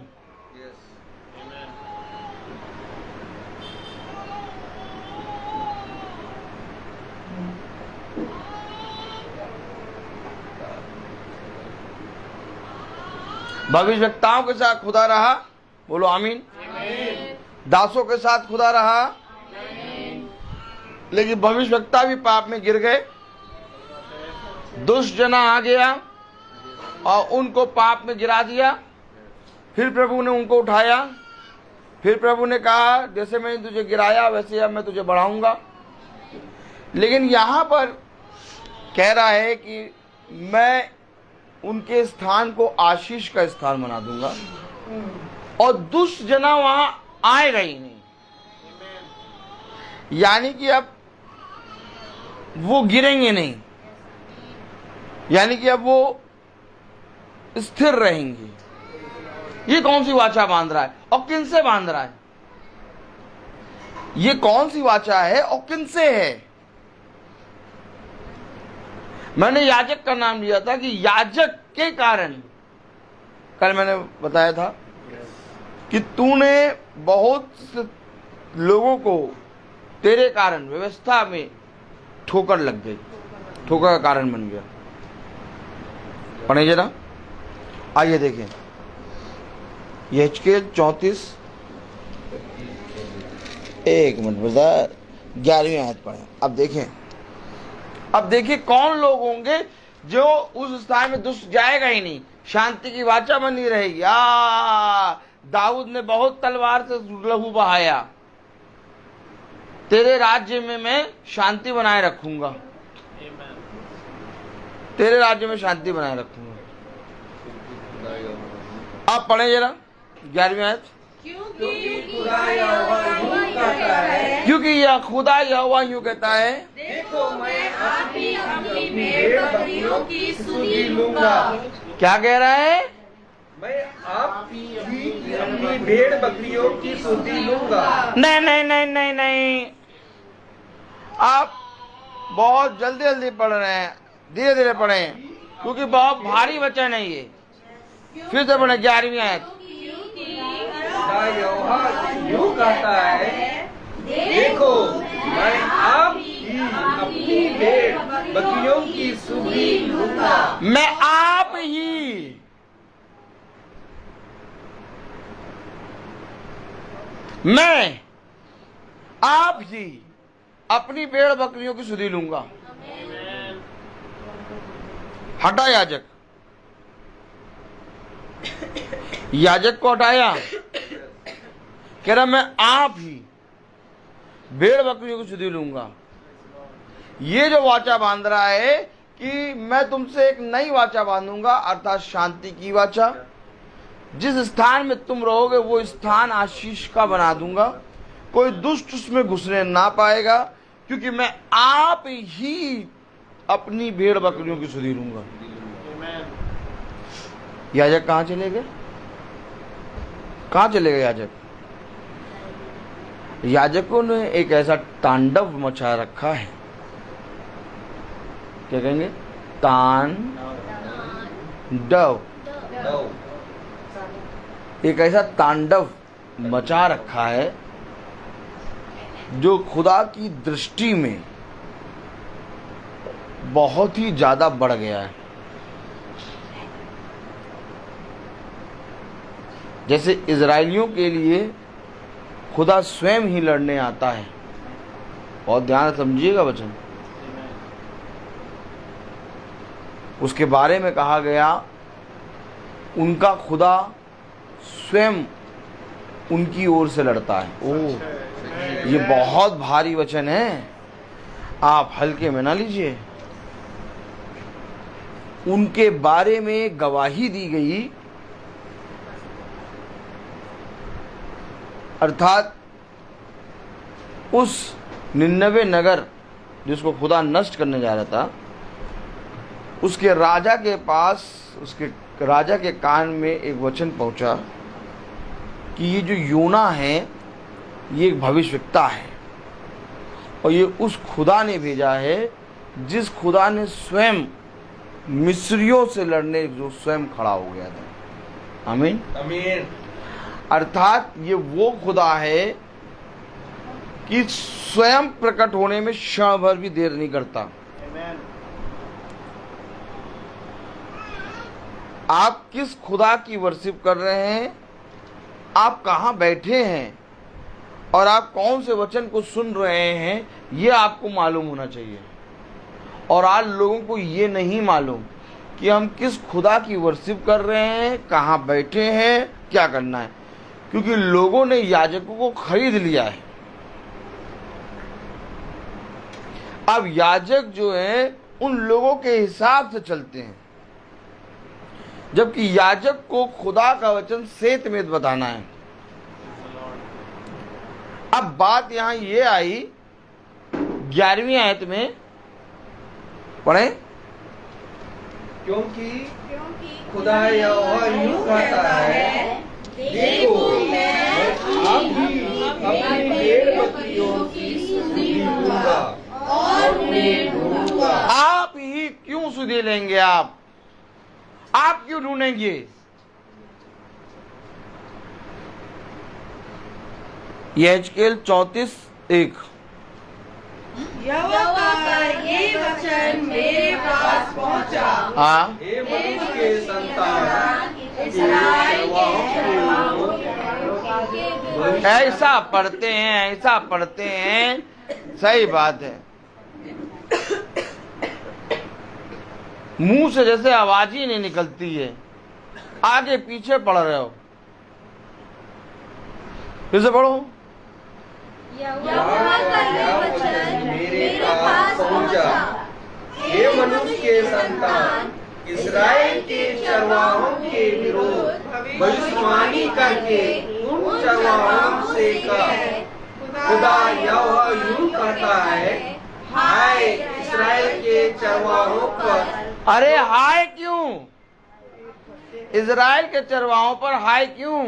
भविष्यवक्ताओं के साथ खुदा रहा, बोलो आमीन। दासों के साथ खुदा रहा, लेकिन भविष्यवक्ता भी पाप में गिर गए। दुष्ट जना आ गया और उनको पाप में गिरा दिया। फिर प्रभु ने उनको उठाया। फिर प्रभु ने कहा जैसे मैंने तुझे गिराया वैसे अब मैं तुझे बढ़ाऊंगा। लेकिन यहां पर कह रहा है कि मैं उनके स्थान को आशीष का स्थान बना दूंगा, और दुष्ट जना वहां आएगा ही नहीं। यानी कि अब वो गिरेंगे नहीं, यानी कि अब वो स्थिर रहेंगे। ये कौन सी वाचा बांध रहा है और किन से बांध रहा है? ये कौन सी वाचा है और किन से है? मैंने याजक का नाम लिया था कि याजक के कारण, कल मैंने बताया था कि तूने बहुत से लोगों को तेरे कारण व्यवस्था में ठोकर लग गई, ठोकर का कारण बन गया। पढ़े जरा, आइए देखें यहेजकेल 34, एक मिनट बता, 11वीं आयत पढ़े। अब देखिए कौन लोग होंगे जो उस स्थान में दुष्ट जाएगा ही नहीं, शांति की वाचा बनी रहेगी। दाऊद ने बहुत तलवार से लहू बहाया, तेरे राज्य में मैं शांति बनाए रखूंगा, तेरे राज्य में शांति बनाए रखूंगा। आप पढ़े जरा 11वीं आयत। क्योंकि यह खुदा यहोवा यूं कहता है, देखो मैं आप ही अपनी भेड़ बकरियों की सुधि लूंगा। क्या कह रहा है? मैं आप ही अपनी भेड़ बकरियों की सुधि लूंगा। नहीं नहीं नहीं नहीं नहीं, आप बहुत जल्दी जल्दी पढ़ रहे हैं, धीरे धीरे पढ़ें क्योंकि बहुत भारी वचन है ये। फिर से पढ़े 11वीं आयत। यहोवा यूं कहता है, देखो मैं आप ही अपनी भेड़ मैं आप ही अपनी भेड़ बकरियों की सुधि लूंगा। हटा याजक, याजक को हटाया, कह रहा मैं आप ही भेड़ बकरियों की सुधि लूंगा। ये जो वाचा बांध रहा है कि मैं तुमसे एक नई वाचा बांधूंगा, अर्थात शांति की वाचा। जिस स्थान में तुम रहोगे वो स्थान आशीष का बना दूंगा, कोई दुष्ट उसमें घुसने ना पाएगा, क्योंकि मैं आप ही अपनी भेड़ बकरियों की सुधि लूंगा। याजक कहां चले गए? कहां चले गए याजक? याजकों ने एक ऐसा तांडव मचा रखा है, क्या कहेंगे? तांडव। एक ऐसा तांडव मचा रखा है जो खुदा की दृष्टि में बहुत ही ज्यादा बढ़ गया है। जैसे इजराइलियों के लिए खुदा स्वयं ही लड़ने आता है। बहुत ध्यान से समझिएगा वचन। उसके बारे में कहा गया, उनका खुदा स्वयं उनकी ओर से लड़ता है। ओह, ये बहुत भारी वचन है, आप हल्के में ना लीजिए। उनके बारे में गवाही दी गई, अर्थात उस निन्नवे नगर जिसको खुदा नष्ट करने जा रहा था, उसके राजा के पास, उसके राजा के कान में एक वचन पहुंचा कि ये जो योना है ये एक भविष्यवक्ता है, और ये उस खुदा ने भेजा है जिस खुदा ने स्वयं मिस्रियों से लड़ने जो स्वयं खड़ा हो गया था। आमीन आमीन। अर्थात ये वो खुदा है कि स्वयं प्रकट होने में क्षण भर भी देर नहीं करता। आप किस खुदा की वर्शिप कर रहे हैं, आप कहाँ बैठे हैं और आप कौन से वचन को सुन रहे हैं, ये आपको मालूम होना चाहिए। और आज लोगों को ये नहीं मालूम कि हम किस खुदा की वर्शिप कर रहे हैं, कहाँ बैठे हैं, क्या करना है, क्योंकि लोगों ने याजकों को खरीद लिया है। अब याजक जो है उन लोगों के हिसाब से चलते हैं, जबकि याजक को खुदा का वचन सेत में बताना है। अब बात यहां ये आई 11वीं आयत में, पढ़े। क्योंकि खुदा यहोवा यूं कहता है, देखो मैं अपनी भेड़ बकरियों की सुधि लूंगा और उन्हें ढूंढूंगा। आप ही क्यों सुधि लेंगे? आप क्यों ढूंढेंगे? यहेजकेल 34:1। यहोवा का ये वचन मेरे पास पहुंचा। हाँ, हे मनुष्य के संतान, इस्राएल के ऐसा पढ़ते हैं, ऐसा पढ़ते हैं, सही बात है। मुंह से जैसे आवाज ही नहीं निकलती है, आगे पीछे पढ़ रहे हो। फिर से पढ़ो। यहोवा का ये वचन मेरे पास पहुंचा। हे मनुष्य के संतान, इस्राएल के चरवाहों के विरोध भविष्यवाणी करके उन चरवाहों से कह, खुदा यहोवा यूं कहता है, हाय इस्राएल के चरवाहों पर। अरे हाय क्यों? इजराइल के चरवाहों पर हाय क्यों?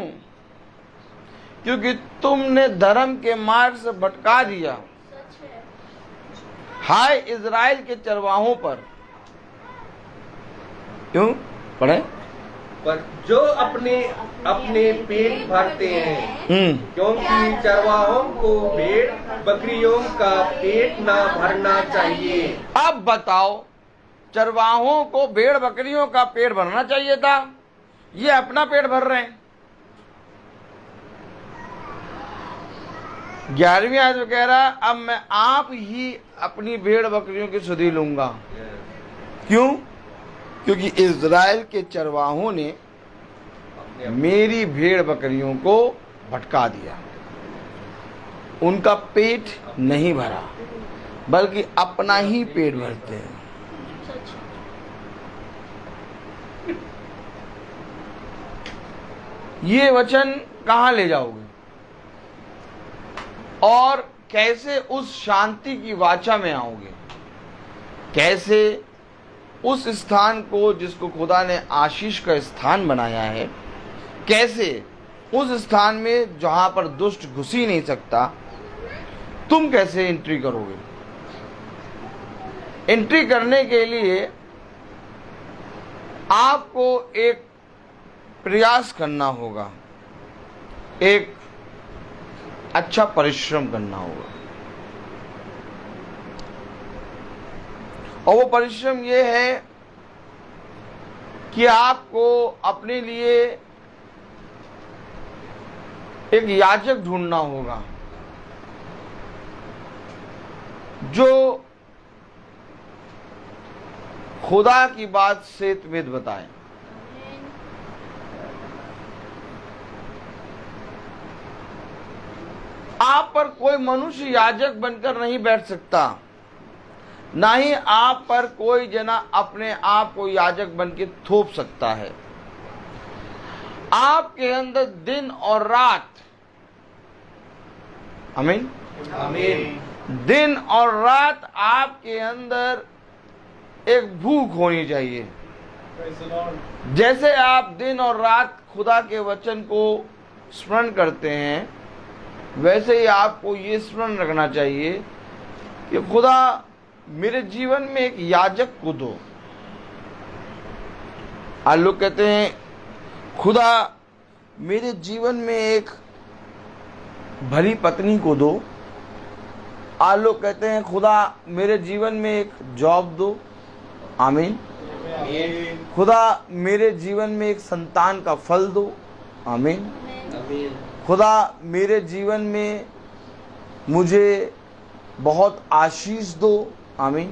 क्योंकि तुमने धर्म के मार्ग से भटका दिया। हाय इजराइल के चरवाहों पर। क्यों? पढ़े। पर जो अपने अपने पेट भरते हैं, क्योंकि चरवाहों को भेड़ बकरियों का पेट ना भरना चाहिए। अब बताओ, चरवाहों को भेड़ बकरियों का पेट भरना चाहिए था, ये अपना पेट भर रहे हैं। 11वीं आयत में कह रहा, अब मैं आप ही अपनी भेड़ बकरियों की सुधि लूंगा। क्यों? क्योंकि इज़राइल के चरवाहों ने मेरी भेड़ बकरियों को भटका दिया, उनका पेट नहीं भरा, बल्कि अपना ही पेट भरते हैं। ये वचन कहां ले जाओगे और कैसे उस शांति की वाचा में आओगे? कैसे उस स्थान को जिसको खुदा ने आशीष का स्थान बनाया है, कैसे उस स्थान में जहां पर दुष्ट घुस ही नहीं सकता, तुम कैसे एंट्री करोगे? एंट्री करने के लिए आपको एक प्रयास करना होगा, एक अच्छा परिश्रम करना होगा। और वो परिश्रम ये है कि आपको अपने लिए एक याजक ढूंढना होगा जो खुदा की बात से तुम्हें बताए। आप पर कोई मनुष्य याजक बनकर नहीं बैठ सकता, ना ही आप पर कोई जना अपने आप को याजक बन के थोप सकता है। आपके अंदर दिन और रात, आमीन आमीन, दिन और रात आपके अंदर एक भूख होनी चाहिए। जैसे आप दिन और रात खुदा के वचन को स्मरण करते हैं, वैसे ही आपको ये स्मरण रखना चाहिए कि खुदा मेरे जीवन में एक याजक को दो। आज लोग कहते हैं खुदा मेरे जीवन में एक भली पत्नी को दो। आज लोग कहते हैं खुदा मेरे जीवन में एक जॉब दो। आमीन। खुदा मेरे जीवन में एक संतान का फल दो। आमीन। खुदा मेरे जीवन में मुझे बहुत आशीष दो। आमीन।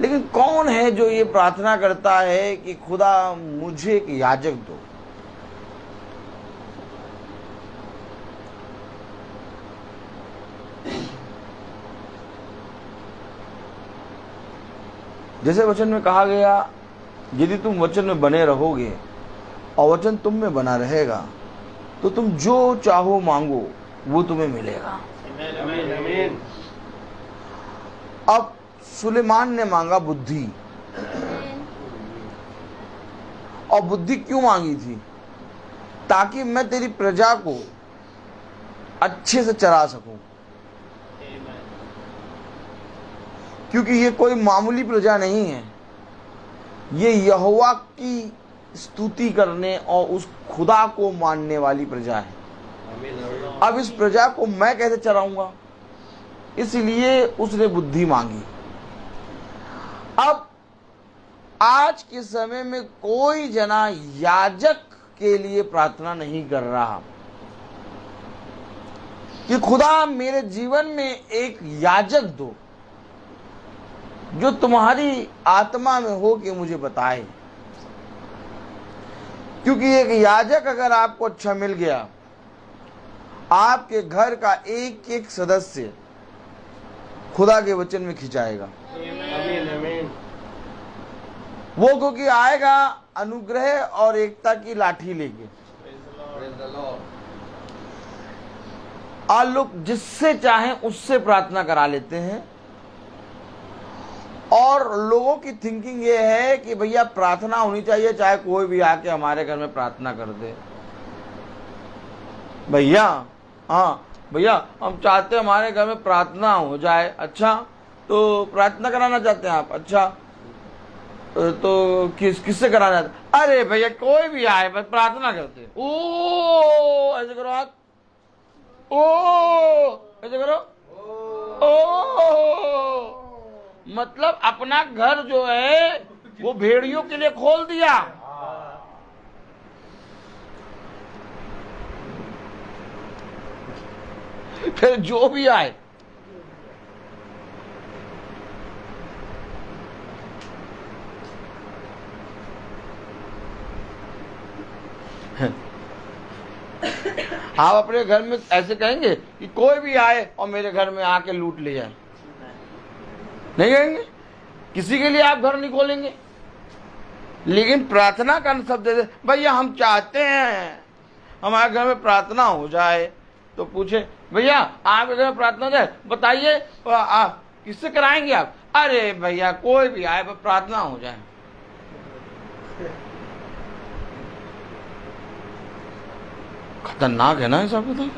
लेकिन कौन है जो ये प्रार्थना करता है कि खुदा मुझे एक याजक दो? जैसे वचन में कहा गया, यदि तुम वचन में बने रहोगे और वचन तुम में बना रहेगा तो तुम जो चाहो मांगो वो तुम्हें मिलेगा। आमीन। अब सुलेमान ने मांगा बुद्धि, और बुद्धि क्यों मांगी थी? ताकि मैं तेरी प्रजा को अच्छे से चरा सकूं, क्योंकि ये कोई मामूली प्रजा नहीं है, ये यहोवा की स्तुति करने और उस खुदा को मानने वाली प्रजा है। अब इस प्रजा को मैं कैसे चराऊंगा? इसलिए उसने बुद्धि मांगी। अब आज के समय में कोई जना याजक के लिए प्रार्थना नहीं कर रहा कि खुदा मेरे जीवन में एक याजक दो जो तुम्हारी आत्मा में हो के मुझे बताए। क्योंकि एक याजक अगर आपको अच्छा मिल गया, आपके घर का एक एक सदस्य खुदा के वचन में खिंचाएगा। वो क्योंकि आएगा अनुग्रह और एकता की लाठी लेके। और लोग जिससे चाहें उससे प्रार्थना करा लेते हैं, और लोगों की थिंकिंग ये है कि भैया प्रार्थना होनी चाहिए, चाहे कोई भी आके हमारे घर में प्रार्थना कर दे। भैया, हाँ भैया, हम चाहते हैं हमारे घर में प्रार्थना हो जाए। अच्छा, तो प्रार्थना कराना चाहते हैं आप? अच्छा, तो किससे कराना चाहते? अरे भैया कोई भी आए, बस प्रार्थना करते हैं। ओ ऐसे करो हाथ, ओ ऐसे करो, ओ मतलब अपना घर जो है वो भेड़ियों के लिए खोल दिया। फिर जो भी आए आप अपने घर में ऐसे कहेंगे कि कोई भी आए और मेरे घर में आके लूट ले जाए? नहीं कहेंगे। किसी के लिए आप घर नहीं खोलेंगे। लेकिन प्रार्थना का शब्द दे, भैया हम चाहते हैं हमारे घर में प्रार्थना हो जाए। तो पूछे, भैया आपके घर में प्रार्थना हो जाए, बताइए किससे कराएंगे आप? अरे भैया कोई भी आए पर प्रार्थना हो जाए। खतरनाक है ना ये सब। तो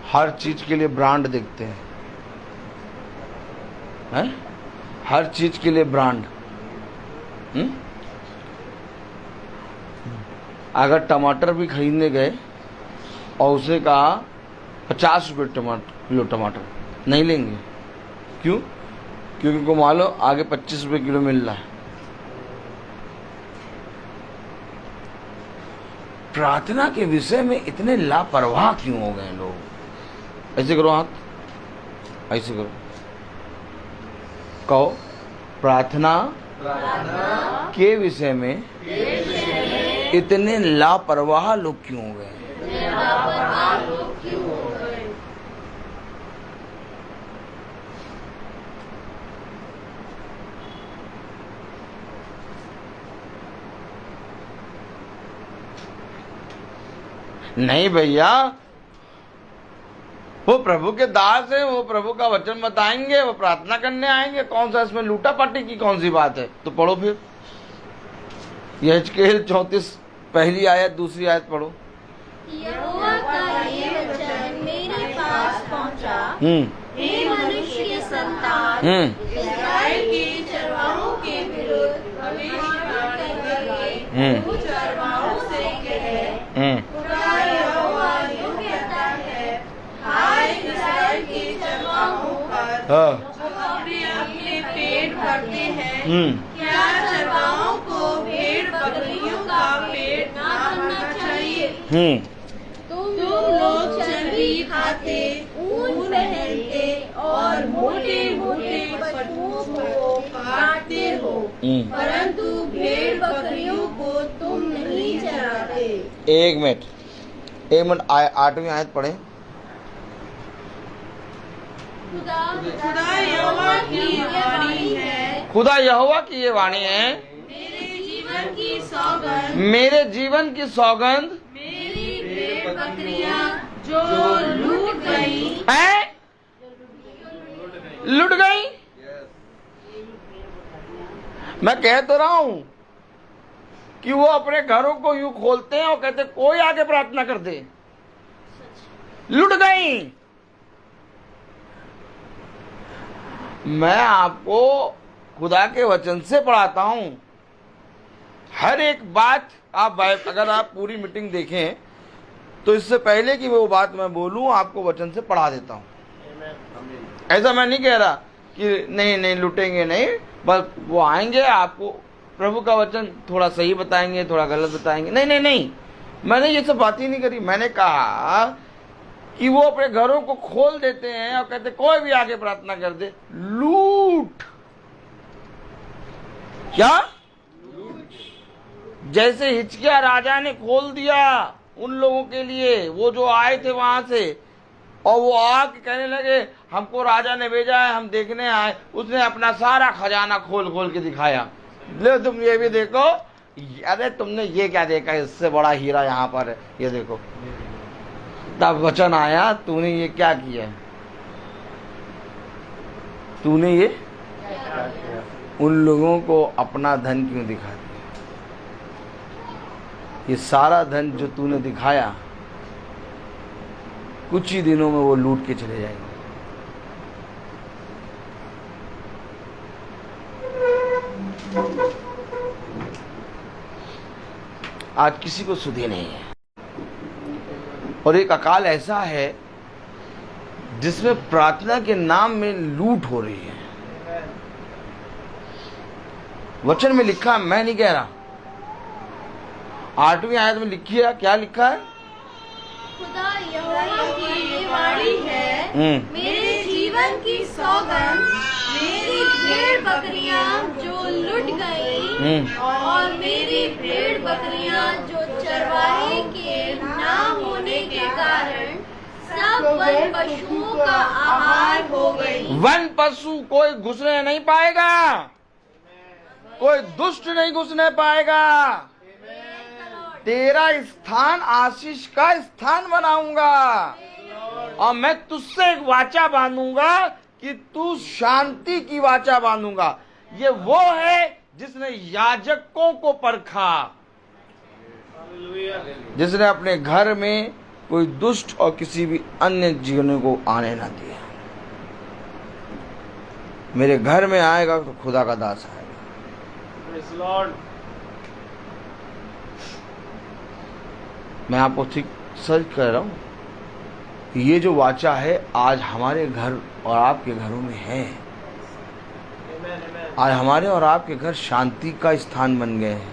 हर चीज के लिए ब्रांड देखते हैं, हर चीज के लिए ब्रांड। अगर टमाटर भी खरीदने गए और उसे कहा 50 रुपये किलो टमाटर, नहीं लेंगे। क्यों? क्योंकि उनको मालूम आगे 25 रुपये किलो मिल रहा है। प्रार्थना के विषय में इतने लापरवाह क्यों हो गए लोग? ऐसे करो हाथ, ऐसे करो, कहो प्रार्थना के विषय में इतने लापरवाह लोग क्यों हो गए? नहीं भैया, वो प्रभु के दास है, वो प्रभु का वचन बताएंगे, वो प्रार्थना करने आएंगे। कौन सा इसमें लूटा पाटी की कौन सी बात है? तो पढ़ो फिर यहेजकेल 34 पहली आयत दूसरी आयत पढ़ो। यहोवा का ये वचन मेरे पास पहुंचा, हे मनुष्य के संतान, इस्राएल के चरवाहों के विरुद्ध भविष्यवाणी करके तू चरवाहों से कह, खुदा यहोवा यूं कहता है, हाय इस्राएल के चरवाहों पर जो अपने अपने पेट भरते हैं, क्या चरवाहों को भेड़ बकरियों का पेट ना भरना चाहिए? तुम लोग चर्बी खाते, ऊन पहनते और मोटे मोटे पशुओं को काटते हो, परंतु भेड़ बकरियों को तुम नहीं चराते। एक मिनट 8वीं आयत पढ़े। खुदा यहोवा की ये वाणी है, खुदा यहोवा की ये वाणी है, मेरे जीवन की सौगंध, मेरे जीवन की सौगंध, मेरी भेड़ बकरियां जो लूट गई हैं? लुट गई। मैं कह तो रहा हूं कि वो अपने घरों को यूं खोलते हैं और कहते कोई आके प्रार्थना कर दे, लुट गई। मैं आपको खुदा के वचन से पढ़ाता हूं। हर एक बात आप अगर आप पूरी मीटिंग देखें तो इससे पहले कि वो बात मैं बोलूं आपको वचन से पढ़ा देता हूं। ऐसा मैं नहीं कह रहा कि नहीं लुटेंगे, नहीं, बस वो आएंगे आपको प्रभु का वचन थोड़ा सही बताएंगे, थोड़ा गलत बताएंगे। नहीं, मैंने ये सब बात ही नहीं करी। मैंने कहा कि वो अपने घरों को खोल देते हैं और कहते कोई भी आके प्रार्थना कर दे, लूट। क्या? जैसे हिजकिय्याह राजा ने खोल दिया उन लोगों के लिए, वो जो आए थे वहां से, और वो आके कहने लगे हमको राजा ने भेजा है, हम देखने आए। उसने अपना सारा खजाना खोल खोल के दिखाया, ले तुम ये भी देखो। अरे तुमने ये क्या देखा, इससे बड़ा हीरा यहाँ पर है, ये देखो। तब वचन आया, तूने ये क्या किया? तूने ये उन लोगों को अपना धन क्यों दिखा दिया? ये सारा धन जो तूने दिखाया कुछ ही दिनों में वो लूट के चले जाएंगे। आज किसी को सुधे नहीं है, और एक अकाल ऐसा है जिसमें प्रार्थना के नाम में लूट हो रही है। वचन में लिखा, मैं नहीं कह रहा, 8वीं आयत में लिखी है, क्या लिखा है? खुदा यहोवा की ये वाणी है, मेरे जीवन की सौगंध, मेरी भेड़ बकरियां जो लुट गईं और मेरी भेड़ बकरियां जो चरवाहे के ना होने के कारण सब वन पशुओं का आहार हो गई। वन पशु कोई घुसने नहीं पाएगा, कोई दुष्ट नहीं घुसने पाएगा। तेरा स्थान आशीष का स्थान बनाऊंगा और मैं तुझसे एक वाचा बांधूंगा कि तू शांति की वाचा बांधूंगा। ये वो है जिसने याजकों को परखा, जिसने अपने घर में कोई दुष्ट और किसी भी अन्य जीवन को आने ना दिया। मेरे घर में आएगा तो खुदा का दास आएगा। मैं आपको ठीक सच कह रहा हूं, ये जो वाचा है आज हमारे घर और आपके घरों में है। आज हमारे और आपके घर शांति का स्थान बन गए हैं।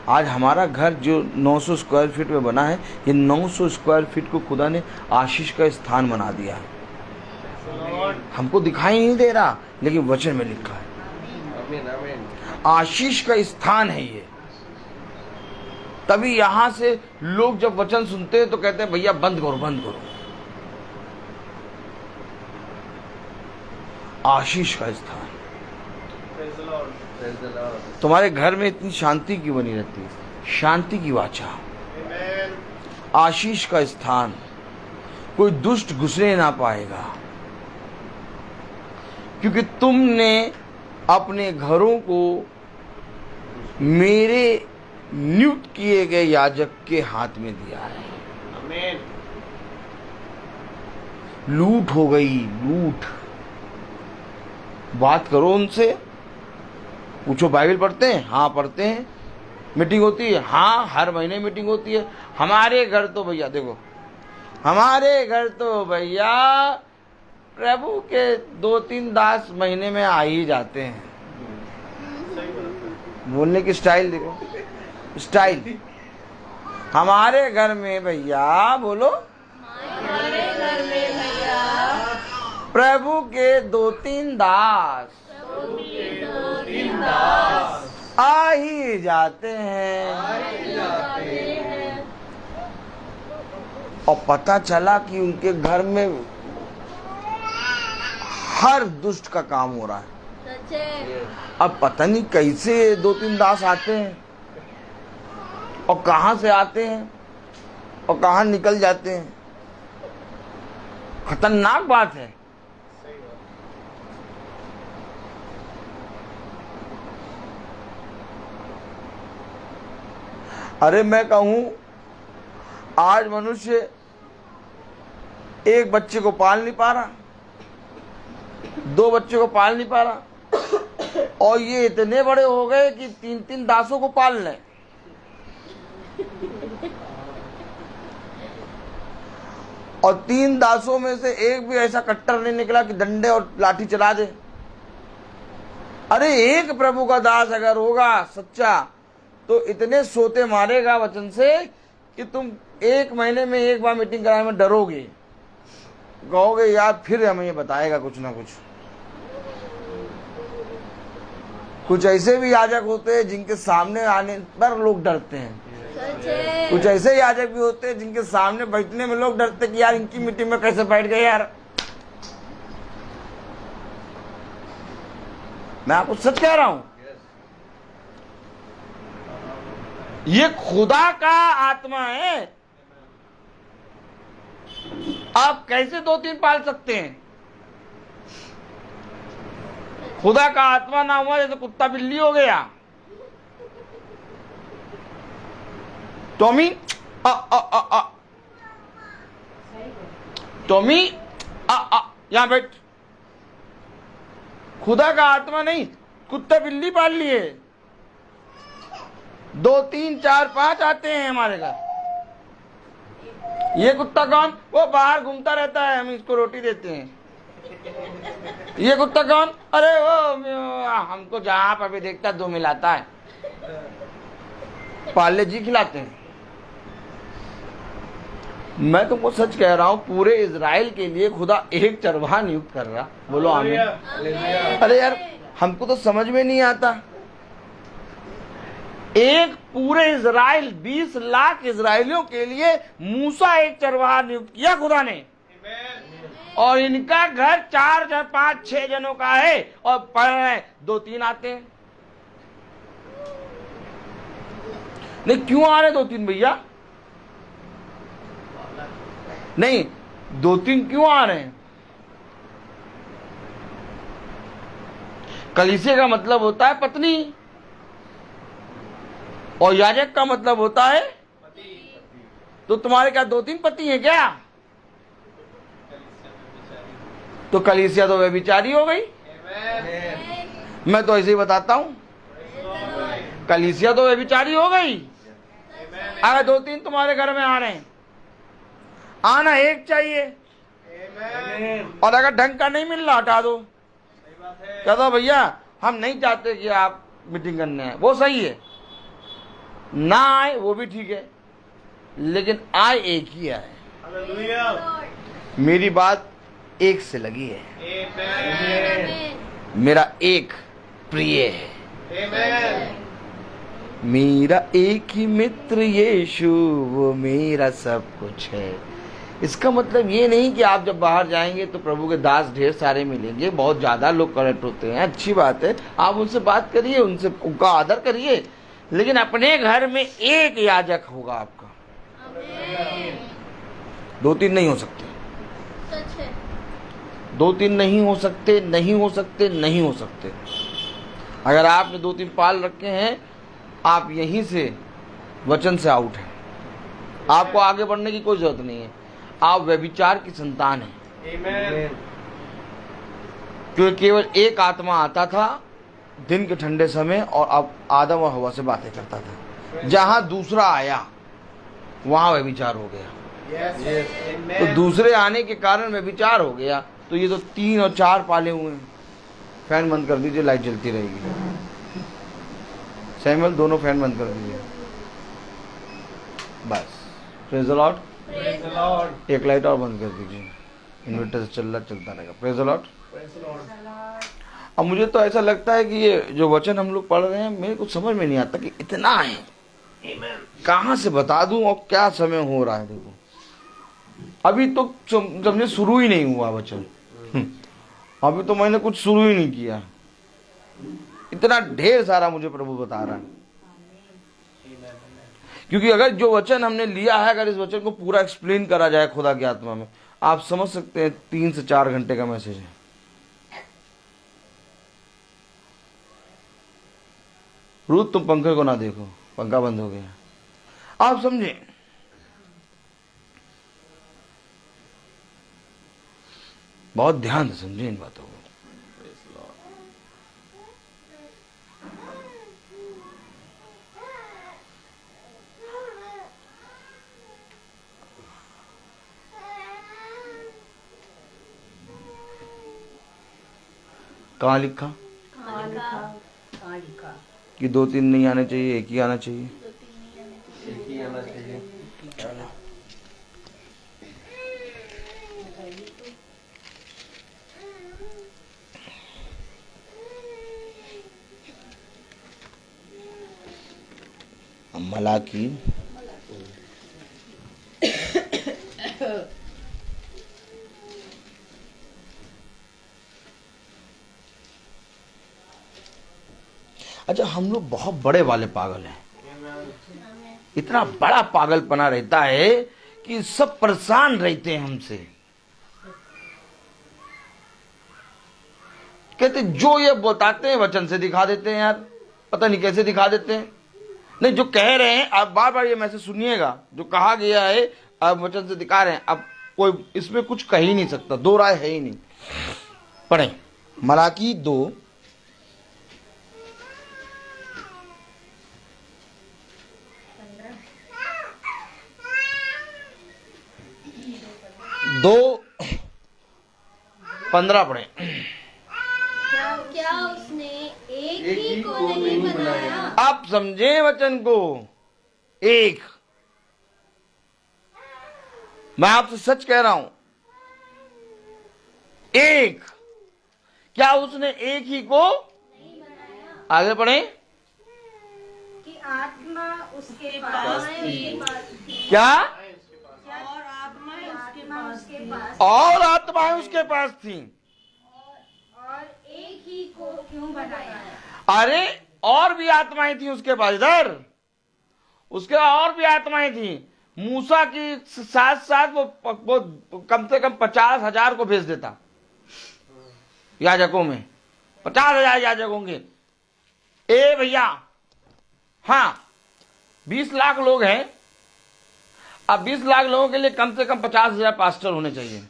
आज हमारा घर जो 900 स्क्वायर फीट में बना है, ये 900 स्क्वायर फीट को खुदा ने आशीष का स्थान बना दिया है। हमको दिखाई नहीं दे रहा, लेकिन वचन में लिखा है आशीष का स्थान है ये। तभी यहां से लोग जब वचन सुनते हैं तो कहते हैं भैया बंद करो, बंद करो। आशीष का स्थान। तुम्हारे घर में इतनी शांति क्यों बनी रहती है? शांति की वाचा, आशीष का स्थान, कोई दुष्ट घुसने ना पाएगा, क्योंकि तुमने अपने घरों को मेरे नियुक्त किए गए याजक के हाथ में दिया है। आमीन। लूट हो गई, लूट। बात करो उनसे, पूछो बाइबल पढ़ते हैं? हाँ पढ़ते हैं। मीटिंग होती है? हाँ हर महीने मीटिंग होती है। हमारे घर तो भैया देखो, हमारे घर तो भैया प्रभु के 2-3 दास महीने में आ ही जाते हैं। बोलने की स्टाइल देखो, स्टाइल। हमारे घर में भैया, बोलो हमारे घर में भैया प्रभु के 2-3 दास आ ही जाते हैं। और पता चला कि उनके घर में हर दुष्ट का काम हो रहा है। अब पता नहीं कैसे 2-3 दास आते हैं और कहां से आते हैं और कहां निकल जाते हैं। खतरनाक बात है। अरे मैं कहूं, आज मनुष्य एक बच्चे को पाल नहीं पा रहा, 2 बच्चे को पाल नहीं पा रहा, और ये इतने बड़े हो गए कि 3-3 दासों को पाल लें। और 3 दासों में से एक भी ऐसा कट्टर नहीं निकला कि डंडे और लाठी चला दे। अरे एक प्रभु का दास अगर होगा सच्चा, तो इतने सोते मारेगा वचन से कि तुम 1 महीने में 1 बार मीटिंग कराने में डरोगे, कहोगे यार फिर हमें ये बताएगा कुछ ना कुछ। कुछ ऐसे भी याजक होते हैं जिनके सामने आने पर लोग डरते हैं। कुछ ऐसे याजक भी होते हैं जिनके सामने बैठने में लोग डरते कि यार इनकी मीटिंग में कैसे बैठ गए यार। मैं आपको सच कह रहा हूं, ये खुदा का आत्मा है। आप कैसे 2-3 पाल सकते हैं? खुदा का आत्मा ना हुआ जैसे कुत्ता बिल्ली हो गया। टॉमी टॉमी यहां बैठ। खुदा का आत्मा नहीं, कुत्ता बिल्ली पाल लिए। 2, 3, 4, 5 आते हैं हमारे घर। ये कुत्ता कौन? वो बाहर घूमता रहता है, हम इसको रोटी देते हैं। ये कुत्ता कौन? अरे वो हमको जहां पर भी देखता है दो मिलाता है, पाले जी खिलाते हैं। मैं तुमको सच कह रहा हूं, पूरे इजराइल के लिए खुदा एक चरवाहा नियुक्त कर रहा। बोलो आमीन। अरे यार हमको तो समझ में नहीं आता, एक पूरे इजराइल 20 लाख इजराइलियों के लिए मूसा एक चरवाहा नियुक्त किया खुदा ने, और इनका घर 4 5 6 जनों का है, और पढ़ रहे हैं 2-3 आते हैं। नहीं क्यों आ रहे 2-3 भैया? नहीं 2-3 क्यों आ रहे हैं? कलीसिया का मतलब होता है पत्नी, और याजक का मतलब होता है तो तुम्हारे क्या 2-3 पति हैं क्या? तो कलीसिया तो व्यभिचारी हो गई। मैं तो ऐसे ही बताता हूं, कलीसिया तो व्यभिचारी हो गई। अगर 2-3 तुम्हारे घर में आ रहे हैं, आना एक चाहिए, और अगर ढंग का नहीं मिल रहा हटा दो। कहता भैया हम नहीं चाहते कि आप मीटिंग करने आए, वो सही है, ना आए वो भी ठीक है, लेकिन आए एक ही आए। मेरी बात एक से लगी है, मेरा एक प्रिय है, मेरा एक ही मित्र यीशु, वो मेरा सब कुछ है। इसका मतलब ये नहीं कि आप जब बाहर जाएंगे तो प्रभु के दास ढेर सारे मिलेंगे, बहुत ज्यादा लोग कनेक्ट होते हैं, अच्छी बात है, आप उनसे बात करिए, उनका आदर करिए, लेकिन अपने घर में एक याजक होगा आपका। 2-3 नहीं हो सकते, 2-3 नहीं हो सकते, नहीं हो सकते, नहीं हो सकते। अगर आपने 2-3 पाल रखे हैं, आप यहीं से वचन से आउट हैं, आपको आगे बढ़ने की कोई जरूरत नहीं है, आप व्यभिचार की संतान हैं। क्योंकि केवल एक आत्मा आता था दिन के ठंडे समय, और अब आदम और हवा से बातें करता था। जहां दूसरा आया वहां व्यभिचार हो गया। तो दूसरे आने के कारण व्यभिचार हो गया। तो ये तो 3 और 4 पाले हुए हैं। फैन बंद कर दीजिए, लाइट जलती रहेगी। सैमुअल दोनों फैन बंद कर दीजिए, बस। Praise the Lord. एक लाइट और बंद कर दीजिए, इन्वर्टर से चलता रहेगा। Praise the Lord. अब मुझे तो ऐसा लगता है कि ये जो वचन हम लोग पढ़ रहे हैं, मेरे को समझ में नहीं आता कि इतना है, कहां से बता दूं और क्या समय हो रहा है। देखो अभी तो समझे शुरू ही नहीं हुआ वचन, अभी तो मैंने कुछ शुरू ही नहीं किया, इतना ढेर सारा मुझे प्रभु बता रहा है। क्योंकि अगर जो वचन हमने लिया है, अगर इस वचन को पूरा एक्सप्लेन करा जाए खुदा की आत्मा में, आप समझ सकते हैं 3 से 4 घंटे का मैसेज है। रूथ तुम पंखे को ना देखो, पंखा बंद हो गया, आप समझे। बहुत ध्यान से समझे इन बातों को। कहाँ लिखा कि 2-3 नहीं आने चाहिए, एक ही आना चाहिए? एक ही आना चाहिए। मलाकी अच्छा, हम लोग बहुत बड़े वाले पागल हैं। इतना बड़ा पागलपना रहता है कि सब परेशान रहते हैं हमसे। कहते जो ये बताते हैं वचन से दिखा देते हैं। यार पता नहीं कैसे दिखा देते हैं। नहीं, जो कह रहे हैं आप बार बार ये मैसेज सुनिएगा, जो कहा गया है आप वचन से दिखा रहे हैं। अब कोई इसमें कुछ कह ही नहीं सकता, दो राय है ही नहीं। पढ़ें मलाकी 2 15 2:15 पढ़े। क्या उसने एक ही को नहीं बनाया? आप समझे वचन को। एक, मैं आपसे सच कह रहा हूं, एक, क्या उसने एक ही को आगे पढ़े? कि आत्मा उसके पास थी। क्या? और आत्माएं उसके पास और आत्माएं उसके पास थी। और एक ही को क्यों बनाया? अरे और भी आत्माएं थी उसके पास, इधर उसके और भी आत्माएं थी। मूसा की साथ साथ वो कम से कम 50,000 को भेज देता याजकों में, 50,000 याजकों के। ए भैया, हाँ 20 लाख लोग हैं, अब 20 लाख लोगों के लिए कम से कम 50,000 पास्टर होने चाहिए।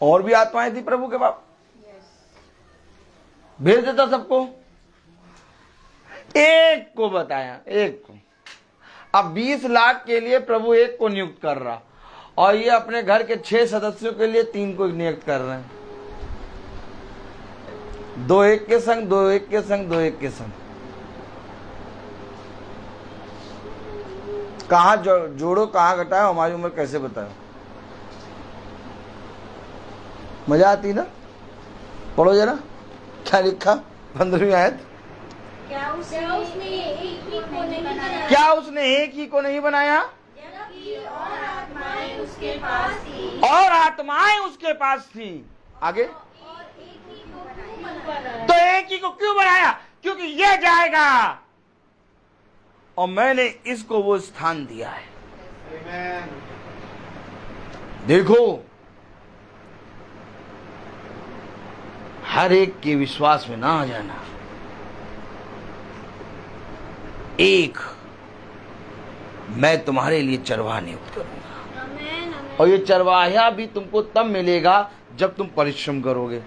और भी आत्माएं थी प्रभु के पास, भेज देता सबको। एक को बताया, एक को। अब 20 लाख के लिए प्रभु एक को नियुक्त कर रहा, और ये अपने घर के 6 सदस्यों के लिए 3 को नियुक्त कर रहे हैं। 2 एक के संग, 2 एक के संग, 2 एक के संग। कहां जोड़ो कहां घटाओ, हमारी उम्र कैसे बताओ। मजा आती ना? पढ़ो जरा, क्या लिखा 15वीं आयत। क्या उसने एक ही को नहीं बनाया? क्या उसने एक ही को नहीं बनाया? जबकि और आत्माएं उसके पास थी। और आत्माएं उसके पास थी। आगे, और एक ही को क्यों बनाया? तो एक ही को क्यों बनाया? क्योंकि ये जाएगा और मैंने इसको वो स्थान दिया है। देखो, हर एक के विश्वास में ना आ जाना। एक, मैं तुम्हारे लिए चरवाहा नियुक्त करूंगा, आमीन, आमीन। और ये चरवाहा भी तुमको तब मिलेगा जब तुम परिश्रम करोगे,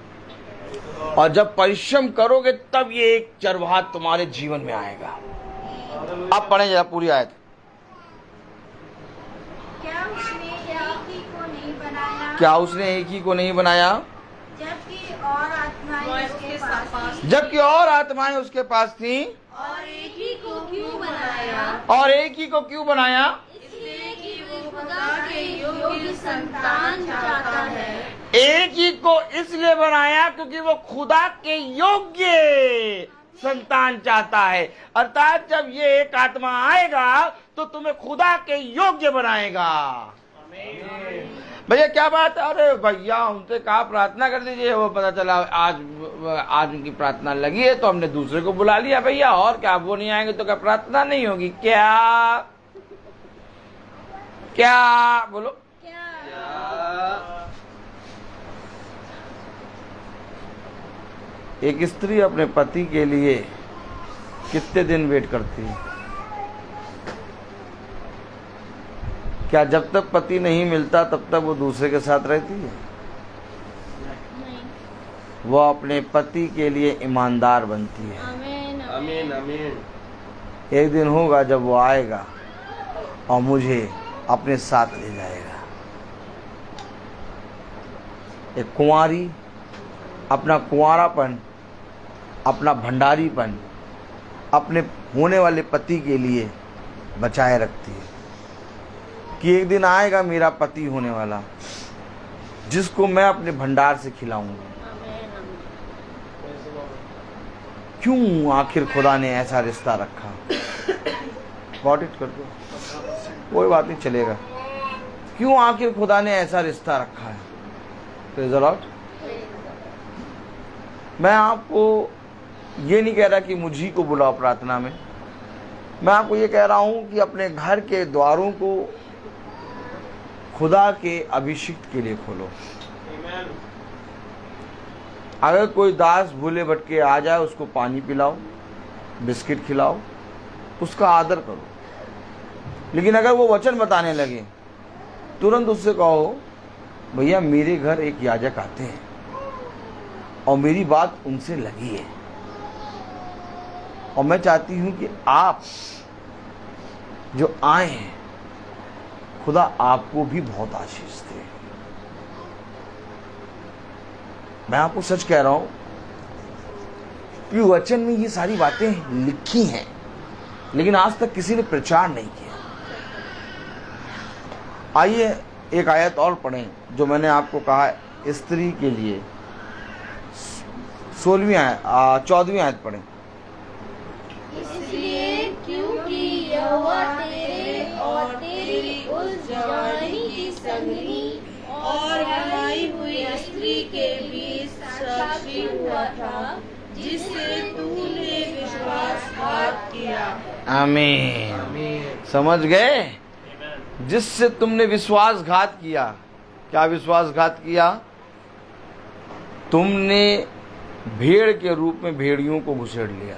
और जब परिश्रम करोगे तब ये एक चरवाहा तुम्हारे जीवन में आएगा। अब पढ़ें जरा पूरी आयत। क्या उसने एक ही को नहीं बनाया? क्या उसने एक ही को नहीं बनाया? जबकि और आत्माएं उसके पास थी। जबकि और आत्माएं उसके पास थी। और एक ही को क्यों बनाया? और एक ही को क्यों बनाया? इसलिए कि वो खुदा के योग्य संतान चाहता है। एक ही को इसलिए बनाया क्योंकि वो खुदा के योग्य संतान चाहता है। अर्थात जब ये एक आत्मा आएगा तो तुम्हें खुदा के योग्य बनाएगा। भैया क्या बात है? अरे भैया उनसे कहा प्रार्थना कर दीजिए, वो पता चला आज उनकी प्रार्थना लगी है तो हमने दूसरे को बुला लिया। भैया और क्या, वो नहीं आएंगे तो क्या प्रार्थना नहीं होगी? क्या क्या बोलो? एक स्त्री अपने पति के लिए कितने दिन वेट करती है? क्या जब तक पति नहीं मिलता तब तक वो दूसरे के साथ रहती है? वो अपने पति के लिए ईमानदार बनती है। आमीन, आमीन, आमीन। एक दिन होगा जब वो आएगा और मुझे अपने साथ ले जाएगा। एक कुंवारी अपना कुंवारापन, अपना भंडारीपन अपने होने वाले पति के लिए बचाए रखती है कि एक दिन आएगा मेरा पति होने वाला जिसको मैं अपने भंडार से खिलाऊंगा। क्यों आखिर खुदा ने ऐसा रिश्ता रखा? गॉट इट कर दो, कोई बात नहीं चलेगा। क्यों आखिर खुदा ने ऐसा रिश्ता रखा है? Praise the Lord. मैं आपको ये नहीं कह रहा कि मुझी को बुलाओ प्रार्थना में, मैं आपको ये कह रहा हूं कि अपने घर के द्वारों को खुदा के अभिषिक्त के लिए खोलो। अगर कोई दास भूले भटके आ जाए उसको पानी पिलाओ, बिस्किट खिलाओ, उसका आदर करो। लेकिन अगर वो वचन बताने लगे तुरंत उससे कहो भैया मेरे घर एक याजक आते हैं और मेरी बात उनसे लगी है और मैं चाहती हूं कि आप जो आए हैं खुदा आपको भी बहुत आशीष दे। मैं आपको सच कह रहा हूं कि वचन में ये सारी बातें लिखी हैं, लेकिन आज तक किसी ने प्रचार नहीं किया। आइए एक आयत और पढ़ें जो मैंने आपको कहा है स्त्री के लिए। 14वीं आयत पढ़ें। इसलिए क्योंकि यहोवा तेरे और तेरी उस जवानी की संगनी और बनाई हुई स्त्री के बीच साक्षी हुआ था, जिससे तूने विश्वासघात किया। आमीन। समझ गए? जिससे तुमने विश्वासघात किया। क्या विश्वासघात किया? तुमने भेड़ के रूप में भेड़ियों को घुसेड़ लिया।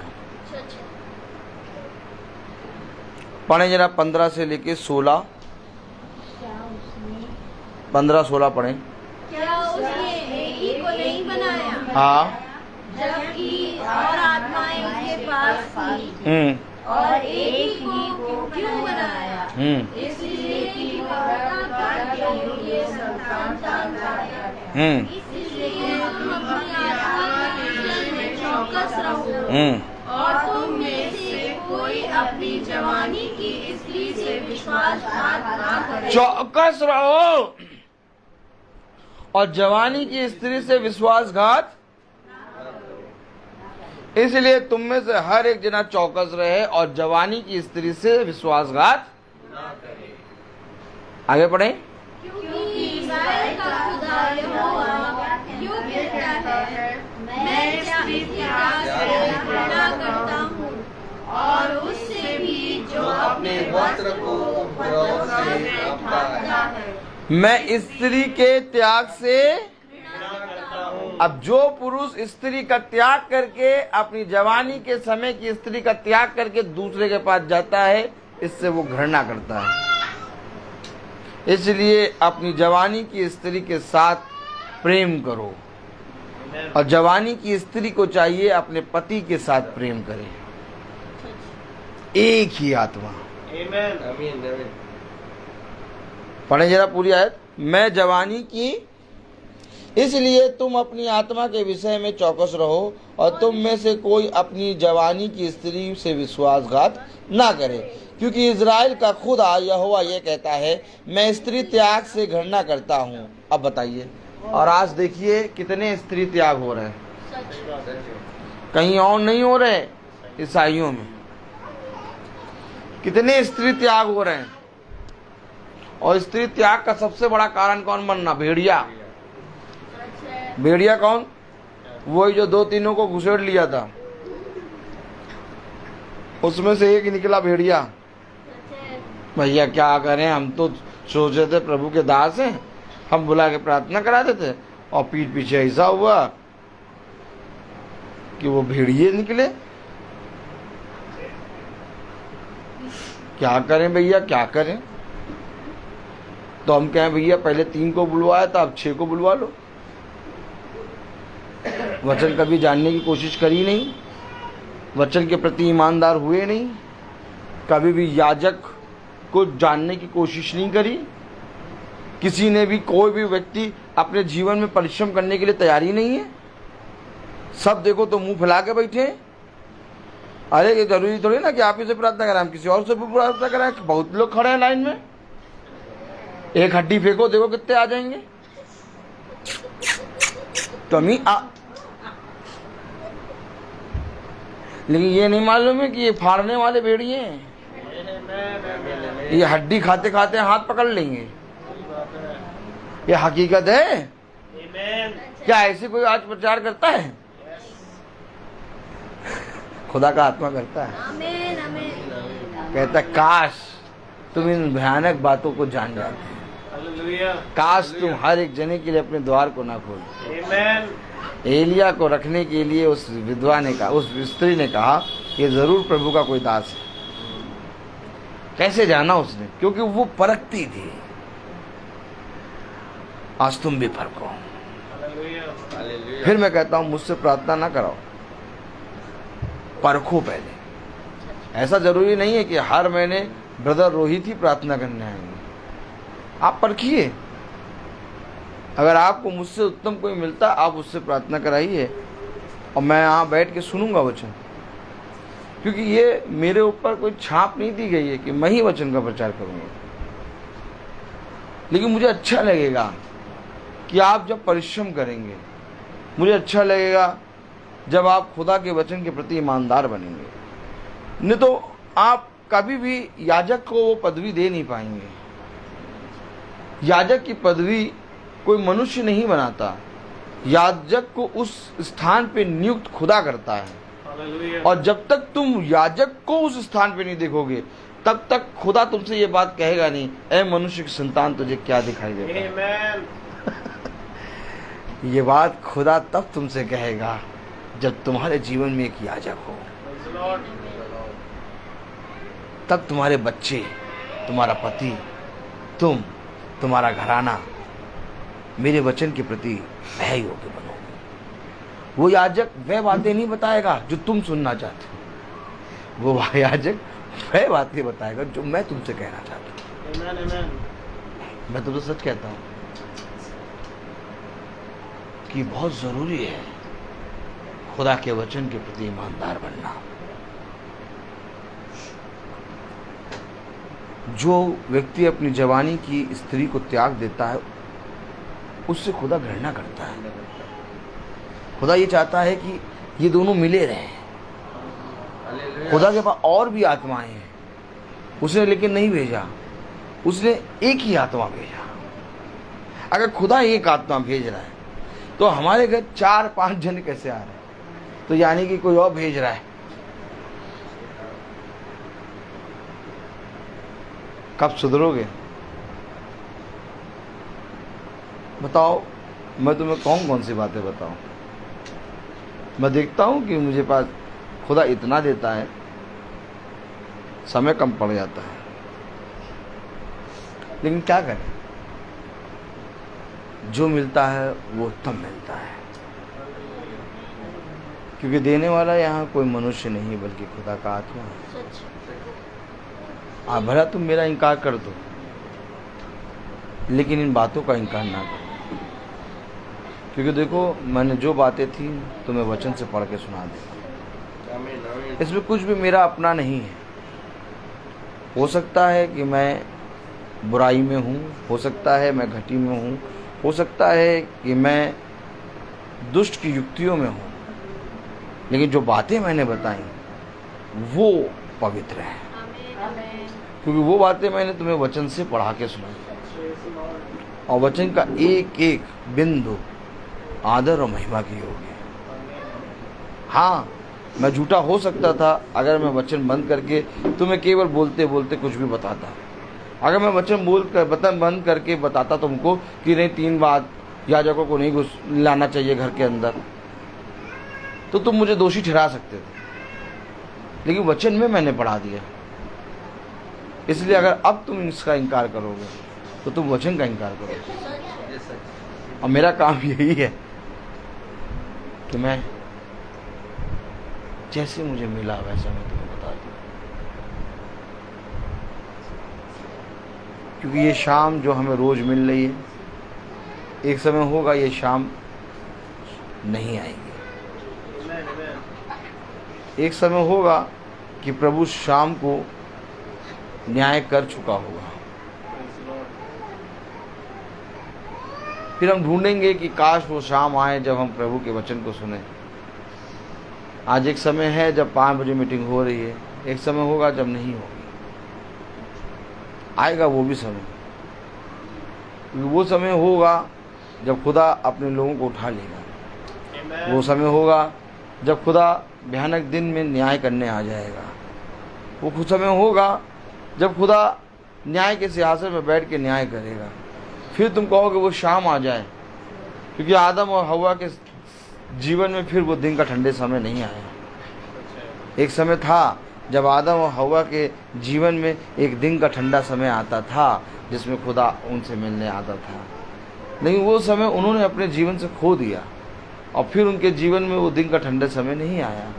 पढ़े जरा 15 से लेके 16। 15-16 पढ़े। क्या उसने एक ही को नहीं बनाया? हाँ। जबकि और आत्माएं उसके पास थी, और एक ही को क्यों बनाया? इसलिए कि इसलिए हम अपनी आत्मा के विषय में चौकस रहो, और तुम में से कोई अपनी जवानी की स्त्री से विश्वासघात ना करे। चौकस रहो और जवानी की स्त्री से विश्वासघात। इसलिए तुम में से हर एक जना चौकस रहे और जवानी की स्त्री से विश्वासघात आगे पढ़े। क्योंकि इस्राएल का खुदा यहोवा यूं कहता है, मैं स्त्री की त्याग से घृणा करता हूँ, और उससे भी जो अपने वस्त्र को उपद्रव से ढांकता है। मैं स्त्री के त्याग से। अब जो पुरुष स्त्री का त्याग करके अपनी जवानी के समय की स्त्री का त्याग करके दूसरे के पास जाता है, इससे वो घृणा करता है। इसलिए अपनी जवानी की स्त्री के साथ प्रेम करो, और जवानी की स्त्री को चाहिए अपने पति के साथ प्रेम करे। एक ही आत्मा। पढ़े जरा पूरी आयत। मैं जवानी की, इसलिए तुम अपनी आत्मा के विषय में चौकस रहो, और तुम में से कोई अपनी जवानी की स्त्री से विश्वासघात ना करे, क्योंकि इज़राइल का खुदा यहोवा ये कहता है, मैं स्त्री त्याग से घृणा करता हूँ। अब बताइए, और आज देखिए कितने स्त्री त्याग हो रहे हैं। कहीं और नहीं हो रहे, ईसाइयों में कितने स्त्री त्याग हो रहे हैं। और स्त्री त्याग का सबसे बड़ा कारण कौन बनना? भेड़िया। भेड़िया कौन? वही जो 2-3 को घुसेड़ लिया था, उसमें से एक ही निकला भेड़िया। भैया क्या करें, हम तो सोचे थे प्रभु के दास हैं, हम बुला के प्रार्थना करा देते, और पीठ पीछे ऐसा हुआ कि वो भेड़िए निकले। क्या करें भैया, क्या करें? तो हम कहें भैया पहले 3 को बुलवाया था, अब 6 को बुलवा लो। वचन कभी जानने की कोशिश करी नहीं, वचन के प्रति ईमानदार हुए नहीं, कभी भी याजक को जानने की कोशिश नहीं करी। किसी ने भी, कोई भी व्यक्ति अपने जीवन में परिश्रम करने के लिए तैयारी नहीं है। सब देखो तो मुंह फैला के बैठे हैं। अरे ये जरूरी थोड़ी ना कि आप ही से प्रार्थना करें, हम किसी और से भी प्रार्थना करें। बहुत लोग खड़े हैं लाइन में, एक हड्डी फेंको, देखो कितने आ जाएंगे। कमी लेकिन ये नहीं मालूम है कि ये फाड़ने वाले भेड़िए हैं। ये हड्डी खाते खाते हाथ पकड़ लेंगे। ये हकीकत है। क्या ऐसे कोई आज प्रचार करता है? खुदा का आत्मा करता है। आमीन, आमीन। कहता है काश तुम इन भयानक बातों को जान जाते, काश तुम हर एक जने के लिए अपने द्वार को ना खोलते। एलिया को रखने के लिए उस विधवा ने कहा, उस स्त्री ने कहा, ये जरूर प्रभु का कोई दास है। कैसे जाना उसने? क्योंकि वो परखती थी। आज तुम भी परखो। फिर मैं कहता हूं, मुझसे प्रार्थना ना कराओ, परखो पहले। ऐसा जरूरी नहीं है कि हर महीने ब्रदर रोहित ही प्रार्थना करने आएंगे। आप परखिए, अगर आपको मुझसे उत्तम कोई मिलता आप उससे प्रार्थना कराइए और मैं यहाँ बैठ के सुनूंगा वचन, क्योंकि ये मेरे ऊपर कोई छाप नहीं दी गई है कि मैं ही वचन का प्रचार करूंगा। लेकिन मुझे अच्छा लगेगा कि आप जब परिश्रम करेंगे, मुझे अच्छा लगेगा जब आप खुदा के वचन के प्रति ईमानदार बनेंगे। नहीं तो आप कभी भी याजक को वो पदवी दे नहीं पाएंगे। याजक की पदवी कोई मनुष्य नहीं बनाता, याजक को उस स्थान पे नियुक्त खुदा करता है। और जब तक तुम याजक को उस स्थान पे नहीं देखोगे तब तक खुदा तुमसे ये बात कहेगा नहीं, ऐ मनुष्य की संतान तुझे क्या दिखाई देता है। ये बात खुदा तब तुमसे कहेगा जब तुम्हारे जीवन में एक याजक हो, तब तुम्हारे बच्चे, तुम्हारा पति, तुम्हारा घराना मेरे वचन के प्रति भय योग्य बनोगे। वो याजक वह बातें नहीं बताएगा जो तुम सुनना चाहते हो, वो याजक वह बातें बताएगा जो मैं तुमसे कहना चाहता हूँ। मैं तुमसे सच कहता हूँ कि बहुत जरूरी है खुदा के वचन के प्रति ईमानदार बनना। जो व्यक्ति अपनी जवानी की स्त्री को त्याग देता है उससे खुदा घृणा करता है। खुदा ये चाहता है कि ये दोनों मिले रहें। खुदा के पास और भी आत्माएं हैं, उसने लेकिन नहीं भेजा, उसने एक ही आत्मा भेजा। अगर खुदा एक आत्मा भेज रहा है तो हमारे घर 4-5 जन कैसे आ रहे हैं? तो यानी कि कोई और भेज रहा है। कब सुधरोगे? बताओ, मैं तुम्हें कौन सी बातें बताऊं? मैं देखता हूं कि मुझे पास खुदा इतना देता है, समय कम पड़ जाता है, लेकिन क्या करें, जो मिलता है वो उत्तम मिलता है, क्योंकि देने वाला यहाँ कोई मनुष्य नहीं बल्कि खुदा का आत्मा है। भला तुम मेरा इनकार कर दो, लेकिन इन बातों का इनकार ना करो, क्योंकि देखो मैंने जो बातें थी तुम्हें वचन से पढ़ के सुना दी। इसमें कुछ भी मेरा अपना नहीं है। हो सकता है कि मैं बुराई में हूँ, हो सकता है मैं घटी में हूँ, हो सकता है कि मैं दुष्ट की युक्तियों में हूँ, लेकिन जो बातें मैंने बताई वो पवित्र हैं, क्योंकि वो बातें मैंने तुम्हें वचन से पढ़ा के सुनाई और वचन का एक एक बिंदु आदर और महिमा की होगी। हाँ, मैं झूठा हो सकता था अगर मैं वचन बंद करके तुम्हें केवल बोलते बोलते कुछ भी बताता। अगर मैं वचन बंद करके बताता तुमको कि नहीं 3 बात याजकों को नहीं लाना चाहिए घर के अंदर, तो तुम मुझे दोषी ठहरा सकते थे, लेकिन वचन में मैंने पढ़ा दिया। इसलिए अगर अब तुम इसका इनकार करोगे तो तुम वचन का इनकार करोगे। और मेरा काम यही है कि मैं जैसे मुझे मिला वैसा मैं तुम्हें बता दूं, क्योंकि ये शाम जो हमें रोज मिल रही है, एक समय होगा ये शाम नहीं आएगी। एक समय होगा कि प्रभु शाम को न्याय कर चुका होगा। फिर हम ढूंढेंगे कि काश वो शाम आए जब हम प्रभु के वचन को सुने। आज एक समय है जब 5 बजे मीटिंग हो रही है, एक समय होगा जब नहीं होगी। आएगा वो भी समय, वो समय होगा जब खुदा अपने लोगों को उठा लेगा। वो समय होगा जब खुदा भयानक दिन में न्याय करने आ जाएगा। वो कुछ समय होगा जब खुदा न्याय के सिंहासन में बैठ के न्याय करेगा। फिर तुम कहोगे वो शाम आ जाए, क्योंकि आदम और हवा के जीवन में फिर वो दिन का ठंडे समय नहीं आया। एक समय था जब आदम और हवा के जीवन में एक दिन का ठंडा समय आता था, जिसमें खुदा उनसे मिलने आता था, लेकिन वो समय उन्होंने अपने जीवन से खो दिया और फिर उनके जीवन में वो दिन का ठंडा समय नहीं आया।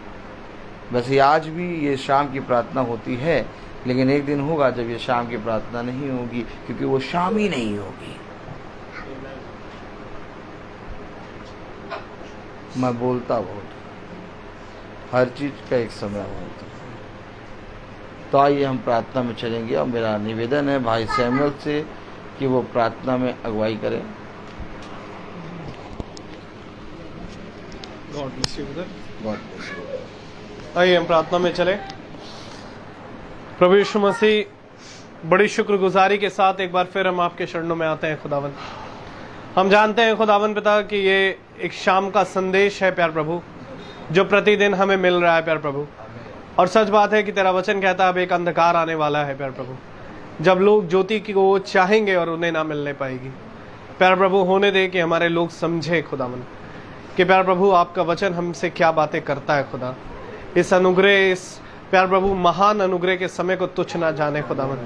वैसे आज भी ये शाम की प्रार्थना होती है, लेकिन एक दिन होगा जब ये शाम की प्रार्थना नहीं होगी, क्योंकि वो शाम ही नहीं होगी। मैं बोलता बहुत, हर चीज का एक समय होता है। तो आइए हम प्रार्थना में चलेंगे, और मेरा निवेदन है भाई सैमुअल से कि वो प्रार्थना में अगुवाई करें। God bless you brother. God bless you. आइए हम प्रार्थना में चले। प्रभु यीशु मसीह, बड़ी शुक्रगुजारी के साथ एक बार फिर हम आपके चरणों में आते हैं खुदावन। हम जानते हैं खुदावन पिता कि ये एक शाम का संदेश है प्यार प्रभु, जो प्रतिदिन हमें मिल रहा है प्यार प्रभु। और सच बात है कि तेरा वचन कहता है अब एक अंधकार आने वाला है प्यार प्रभु, जब लोग ज्योति को चाहेंगे और उन्हें ना मिलने पाएगी। प्यार प्रभु होने दे कि हमारे लोग समझे खुदावन कि प्यार प्रभु आपका वचन हमसे क्या बातें करता है खुदा। इस अनुग्रह, इस प्यार प्रभु महान अनुग्रह के समय को तुच्छ ना जाने खुदावन,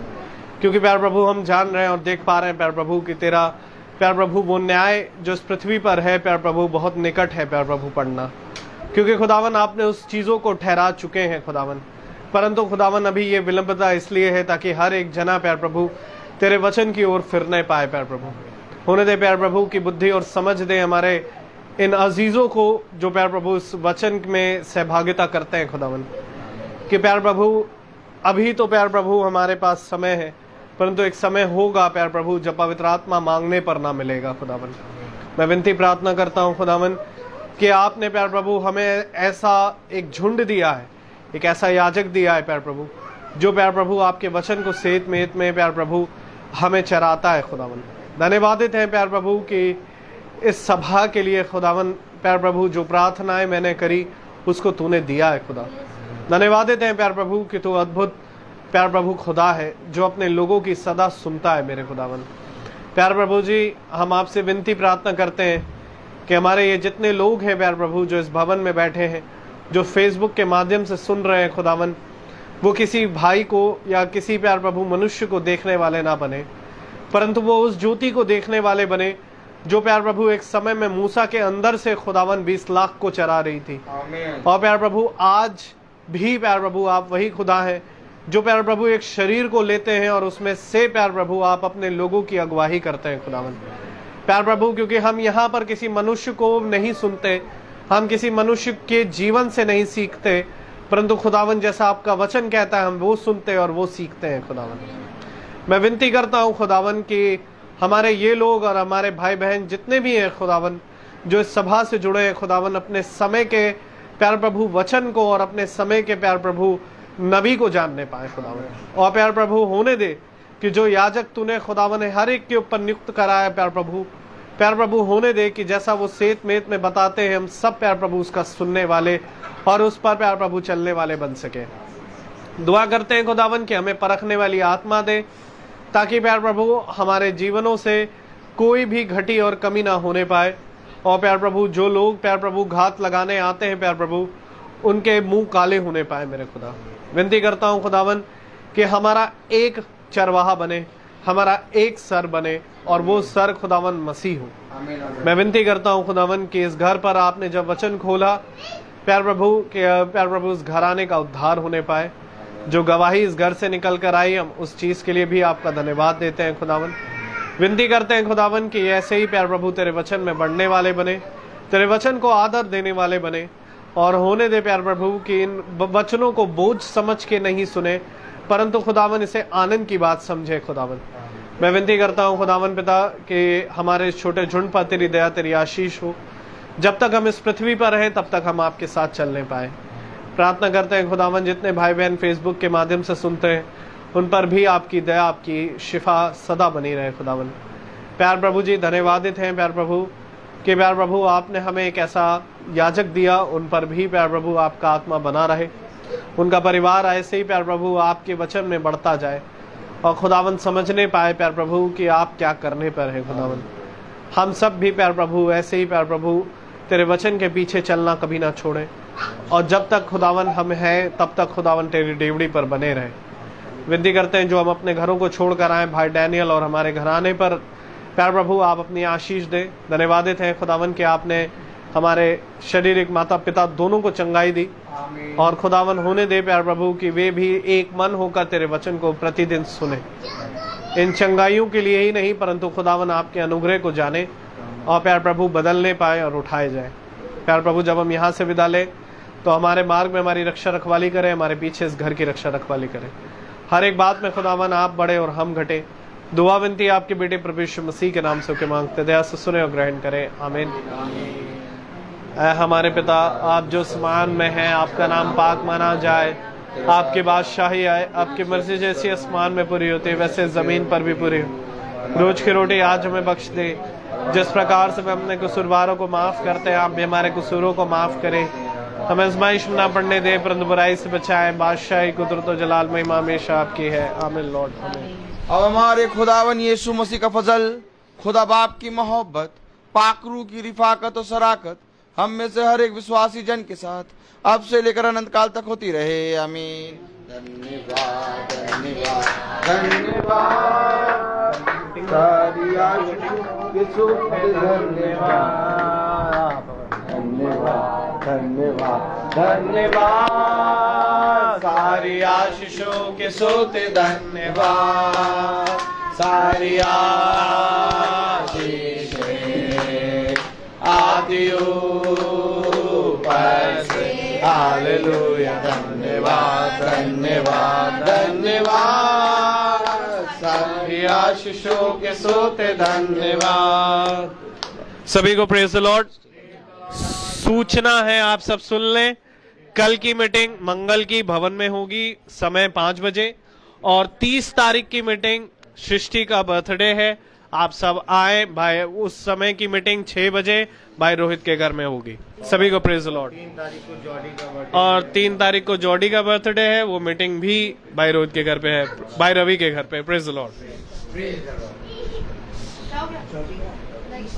क्योंकि प्यार प्रभु हम जान रहे हैं और देख पा रहे हैं प्यार प्रभु कि तेरा प्यार प्रभु वो न्याय जो इस पृथ्वी पर है प्यार प्रभु बहुत निकट है प्यार प्रभु पढ़ना, क्योंकि खुदावन आपने उस चीज़ों को ठहरा चुके हैं खुदावन। परंतु खुदावन अभी ये विलंबता इसलिए है ताकि हर एक जना प्यार प्रभु तेरे वचन की ओर फिरने पाए प्यार प्रभु। होने दे प्यार प्रभु की बुद्धि और समझ दे हमारे इन अजीजों को जो प्यार प्रभु इस वचन में सहभागिता करते हैं खुदावन, कि प्यार प्रभु अभी तो प्यार प्रभु हमारे पास समय है, परंतु एक समय होगा प्यार प्रभु जब पवित्र आत्मा मांगने पर ना मिलेगा खुदावन। मैं विनती प्रार्थना करता हूँ खुदावन कि आपने प्यार प्रभु हमें ऐसा एक झुंड दिया है, एक ऐसा याजक दिया है प्यार प्रभु, जो प्यार प्रभु आपके वचन को सेत मेत में प्यार प्रभु हमें चराता है खुदावन। धन्यवादित है प्यार प्रभु कि इस सभा के लिए खुदावन प्यार प्रभु जो प्रार्थनाएं मैंने करी उसको तूने दिया है खुदा। धन्यवादित है प्यार प्रभु कि तू अद्भुत प्यार प्रभु खुदा है जो अपने लोगों की सदा सुनता है मेरे खुदावन। प्यार प्रभु जी, हम आपसे विनती प्रार्थना करते हैं कि हमारे ये जितने लोग हैं प्यार प्रभु जो इस भवन में बैठे हैं, जो फेसबुक के माध्यम से सुन रहे हैं खुदावन, वो किसी भाई को या किसी प्यार प्रभु मनुष्य को देखने वाले ना बने, परंतु वो उस ज्योति को देखने वाले बने जो प्यार प्रभु एक समय में मूसा के अंदर से खुदावन 20 लाख को चरा रही थी। और प्यार प्रभु आज भी प्यार प्रभु आप वही खुदा है जो प्यार प्रभु एक शरीर को लेते हैं और उसमें से प्यार प्रभु आप अपने लोगों की अगुवाई करते हैं खुदावन। प्यार प्रभु क्योंकि हम यहाँ पर किसी मनुष्य को नहीं सुनते, हम किसी मनुष्य के जीवन से नहीं सीखते, परंतु खुदावन जैसा आपका वचन कहता है हम वो सुनते और वो सीखते हैं खुदावन। मैं विनती करता हूँ खुदावन कि हमारे ये लोग और हमारे भाई बहन जितने भी हैं खुदावन जो इस सभा से जुड़े हैं खुदावन, अपने समय के प्यार प्रभु वचन को और अपने समय के प्यार प्रभु नबी को जानने पाए खुदावन। और प्यार प्रभु होने दे कि जो याजक तूने खुदावन ने हर एक के ऊपर नियुक्त कराया प्यार प्रभु होने दे कि जैसा वो सेत मेत में बताते हैं हम सब प्यार प्रभु उसका सुनने वाले और उस पर प्यार प्रभु चलने वाले बन सके। दुआ करते हैं खुदावन कि हमें परखने वाली आत्मा दे, ताकि प्यार प्रभु हमारे जीवनों से कोई भी घटी और कमी ना होने पाए। और प्यार प्रभु जो लोग प्यार प्रभु घात लगाने आते हैं प्यार प्रभु उनके मुंह काले होने पाए मेरे खुदा। विनती करता हूँ खुदावन कि हमारा एक चरवाहा बने, हमारा एक सर बने और वो सर खुदावन मसीह हो। मैं विनती करता हूँ खुदावन कि इस घर पर आपने जब वचन खोला प्यार प्रभु उस घराने का उद्धार होने पाए। जो गवाही इस घर से निकल कर आई हम उस चीज़ के लिए भी आपका धन्यवाद देते हैं खुदावन। विनती करते हैं खुदावन कि ऐसे ही प्यार प्रभु तेरे वचन में बढ़ने वाले बने, तेरे वचन को आदर देने वाले बने। और होने दे प्यार प्रभु कि इन वचनों को बोझ समझ के नहीं सुने, परंतु खुदावन इसे आनंद की बात समझे खुदावन। मैं विनती करता हूँ खुदावन पिता कि हमारे छोटे झुंड पर तेरी दया तेरी आशीष हो। जब तक हम इस पृथ्वी पर रहें तब तक हम आपके साथ चलने पाए। प्रार्थना करते हैं खुदावन जितने भाई बहन फेसबुक के माध्यम से सुनते हैं उन पर भी आपकी दया आपकी शिफा सदा बनी रहे खुदावन। प्यार प्रभु जी धन्यवादित हैं प्यार प्रभु कि प्यार प्रभु आपने हमें एक ऐसा याजक दिया, उन पर भी प्यार प्रभु आपका आत्मा बना रहे, उनका परिवार ऐसे ही प्यार प्रभु आपके वचन में बढ़ता जाए और खुदावन समझने पाए प्यार प्रभु कि आप क्या करने पर है खुदावन। हम सब भी प्यार प्रभु ऐसे ही प्यार प्रभु तेरे वचन के पीछे चलना कभी ना छोड़े और जब तक खुदावन हम हैं तब तक खुदावन तेरी डेवड़ी पर बने रहे। विनती करते हैं जो हम अपने घरों को छोड़कर आए भाई डैनियल और हमारे घराने पर प्यार प्रभु आप अपनी आशीष दे। धन्यवादित हैं खुदावन कि आपने हमारे शारीरिक माता पिता दोनों को चंगाई दी, और खुदावन होने दे प्यार प्रभु कि वे भी एक मन होकर तेरे वचन को प्रतिदिन सुने। इन चंगाइयों के लिए ही नहीं परंतु खुदावन आपके अनुग्रह को जाने और प्यार प्रभु बदलने पाए और उठाए जाए। प्यार प्रभु जब हम यहाँ से विदा लें तो हमारे मार्ग में हमारी रक्षा रखवाली करें, हमारे पीछे इस घर की रक्षा रखवाली करें। हर एक बात में खुदावन आप बढ़े और हम घटे। दुआ विनती आपके बेटे प्रभु यीशु मसीह के नाम से के मांगते, दया से सुने और ग्रहण करें, आमीन। ऐ हमारे पिता, आप जो आसमान में हैं, आपका नाम पाक माना जाए, आपकी बादशाही आए, आपकी मर्जी जैसी आसमान में पूरी होती है वैसे जमीन पर भी पूरी हो। रोज की रोटी आज हमें बख्श दे, जिस प्रकार से हम अपने कसूरवारों को माफ करते हैं आप भी हमारे कसूरों को माफ करें। हमें आजमाइश में ना पड़ने दे परंतु बुराई से बचाएं। बादशाही कुदरत और जलाल महिमा हमेशा आपकी है, आमीन लॉर्ड आमीन। अब हमारे खुदावन यीशु मसीह का फजल, खुदा बाप की मोहब्बत, पाक रूह की रिफाकत और शराकत हम में से हर एक विश्वासी जन के साथ अब से लेकर अनंत काल तक होती रहे, आमीन। धन्यवाद धन्यवाद धन्यवाद, सारी आशीष के सूत्र धन्यवाद धन्यवाद धन्यवाद धन्यवाद, सारी आशीषों के सोते धन्यवाद, सारी आशीषें आदि ऊपर से, हालेलुया। धन्यवाद धन्यवाद धन्यवाद, सारी आशीषों के सोते धन्यवाद। सभी को प्रेज द लॉर्ड। सूचना है, आप सब सुन लें, कल की मीटिंग मंगल की भवन में होगी, समय 5 बजे, और 30 तारीख की मीटिंग सृष्टि का बर्थडे है, आप सब आए भाई। उस समय की मीटिंग 6 बजे भाई रोहित के घर में होगी। सभी को प्रेज द लॉर्ड। 3 तारीख को जॉडी का बर्थडे, और 3 तारीख को जॉडी का बर्थडे है, वो मीटिंग भी भाई रोहित के घर पे है, भाई रवि के घर पे। Praise the Lord.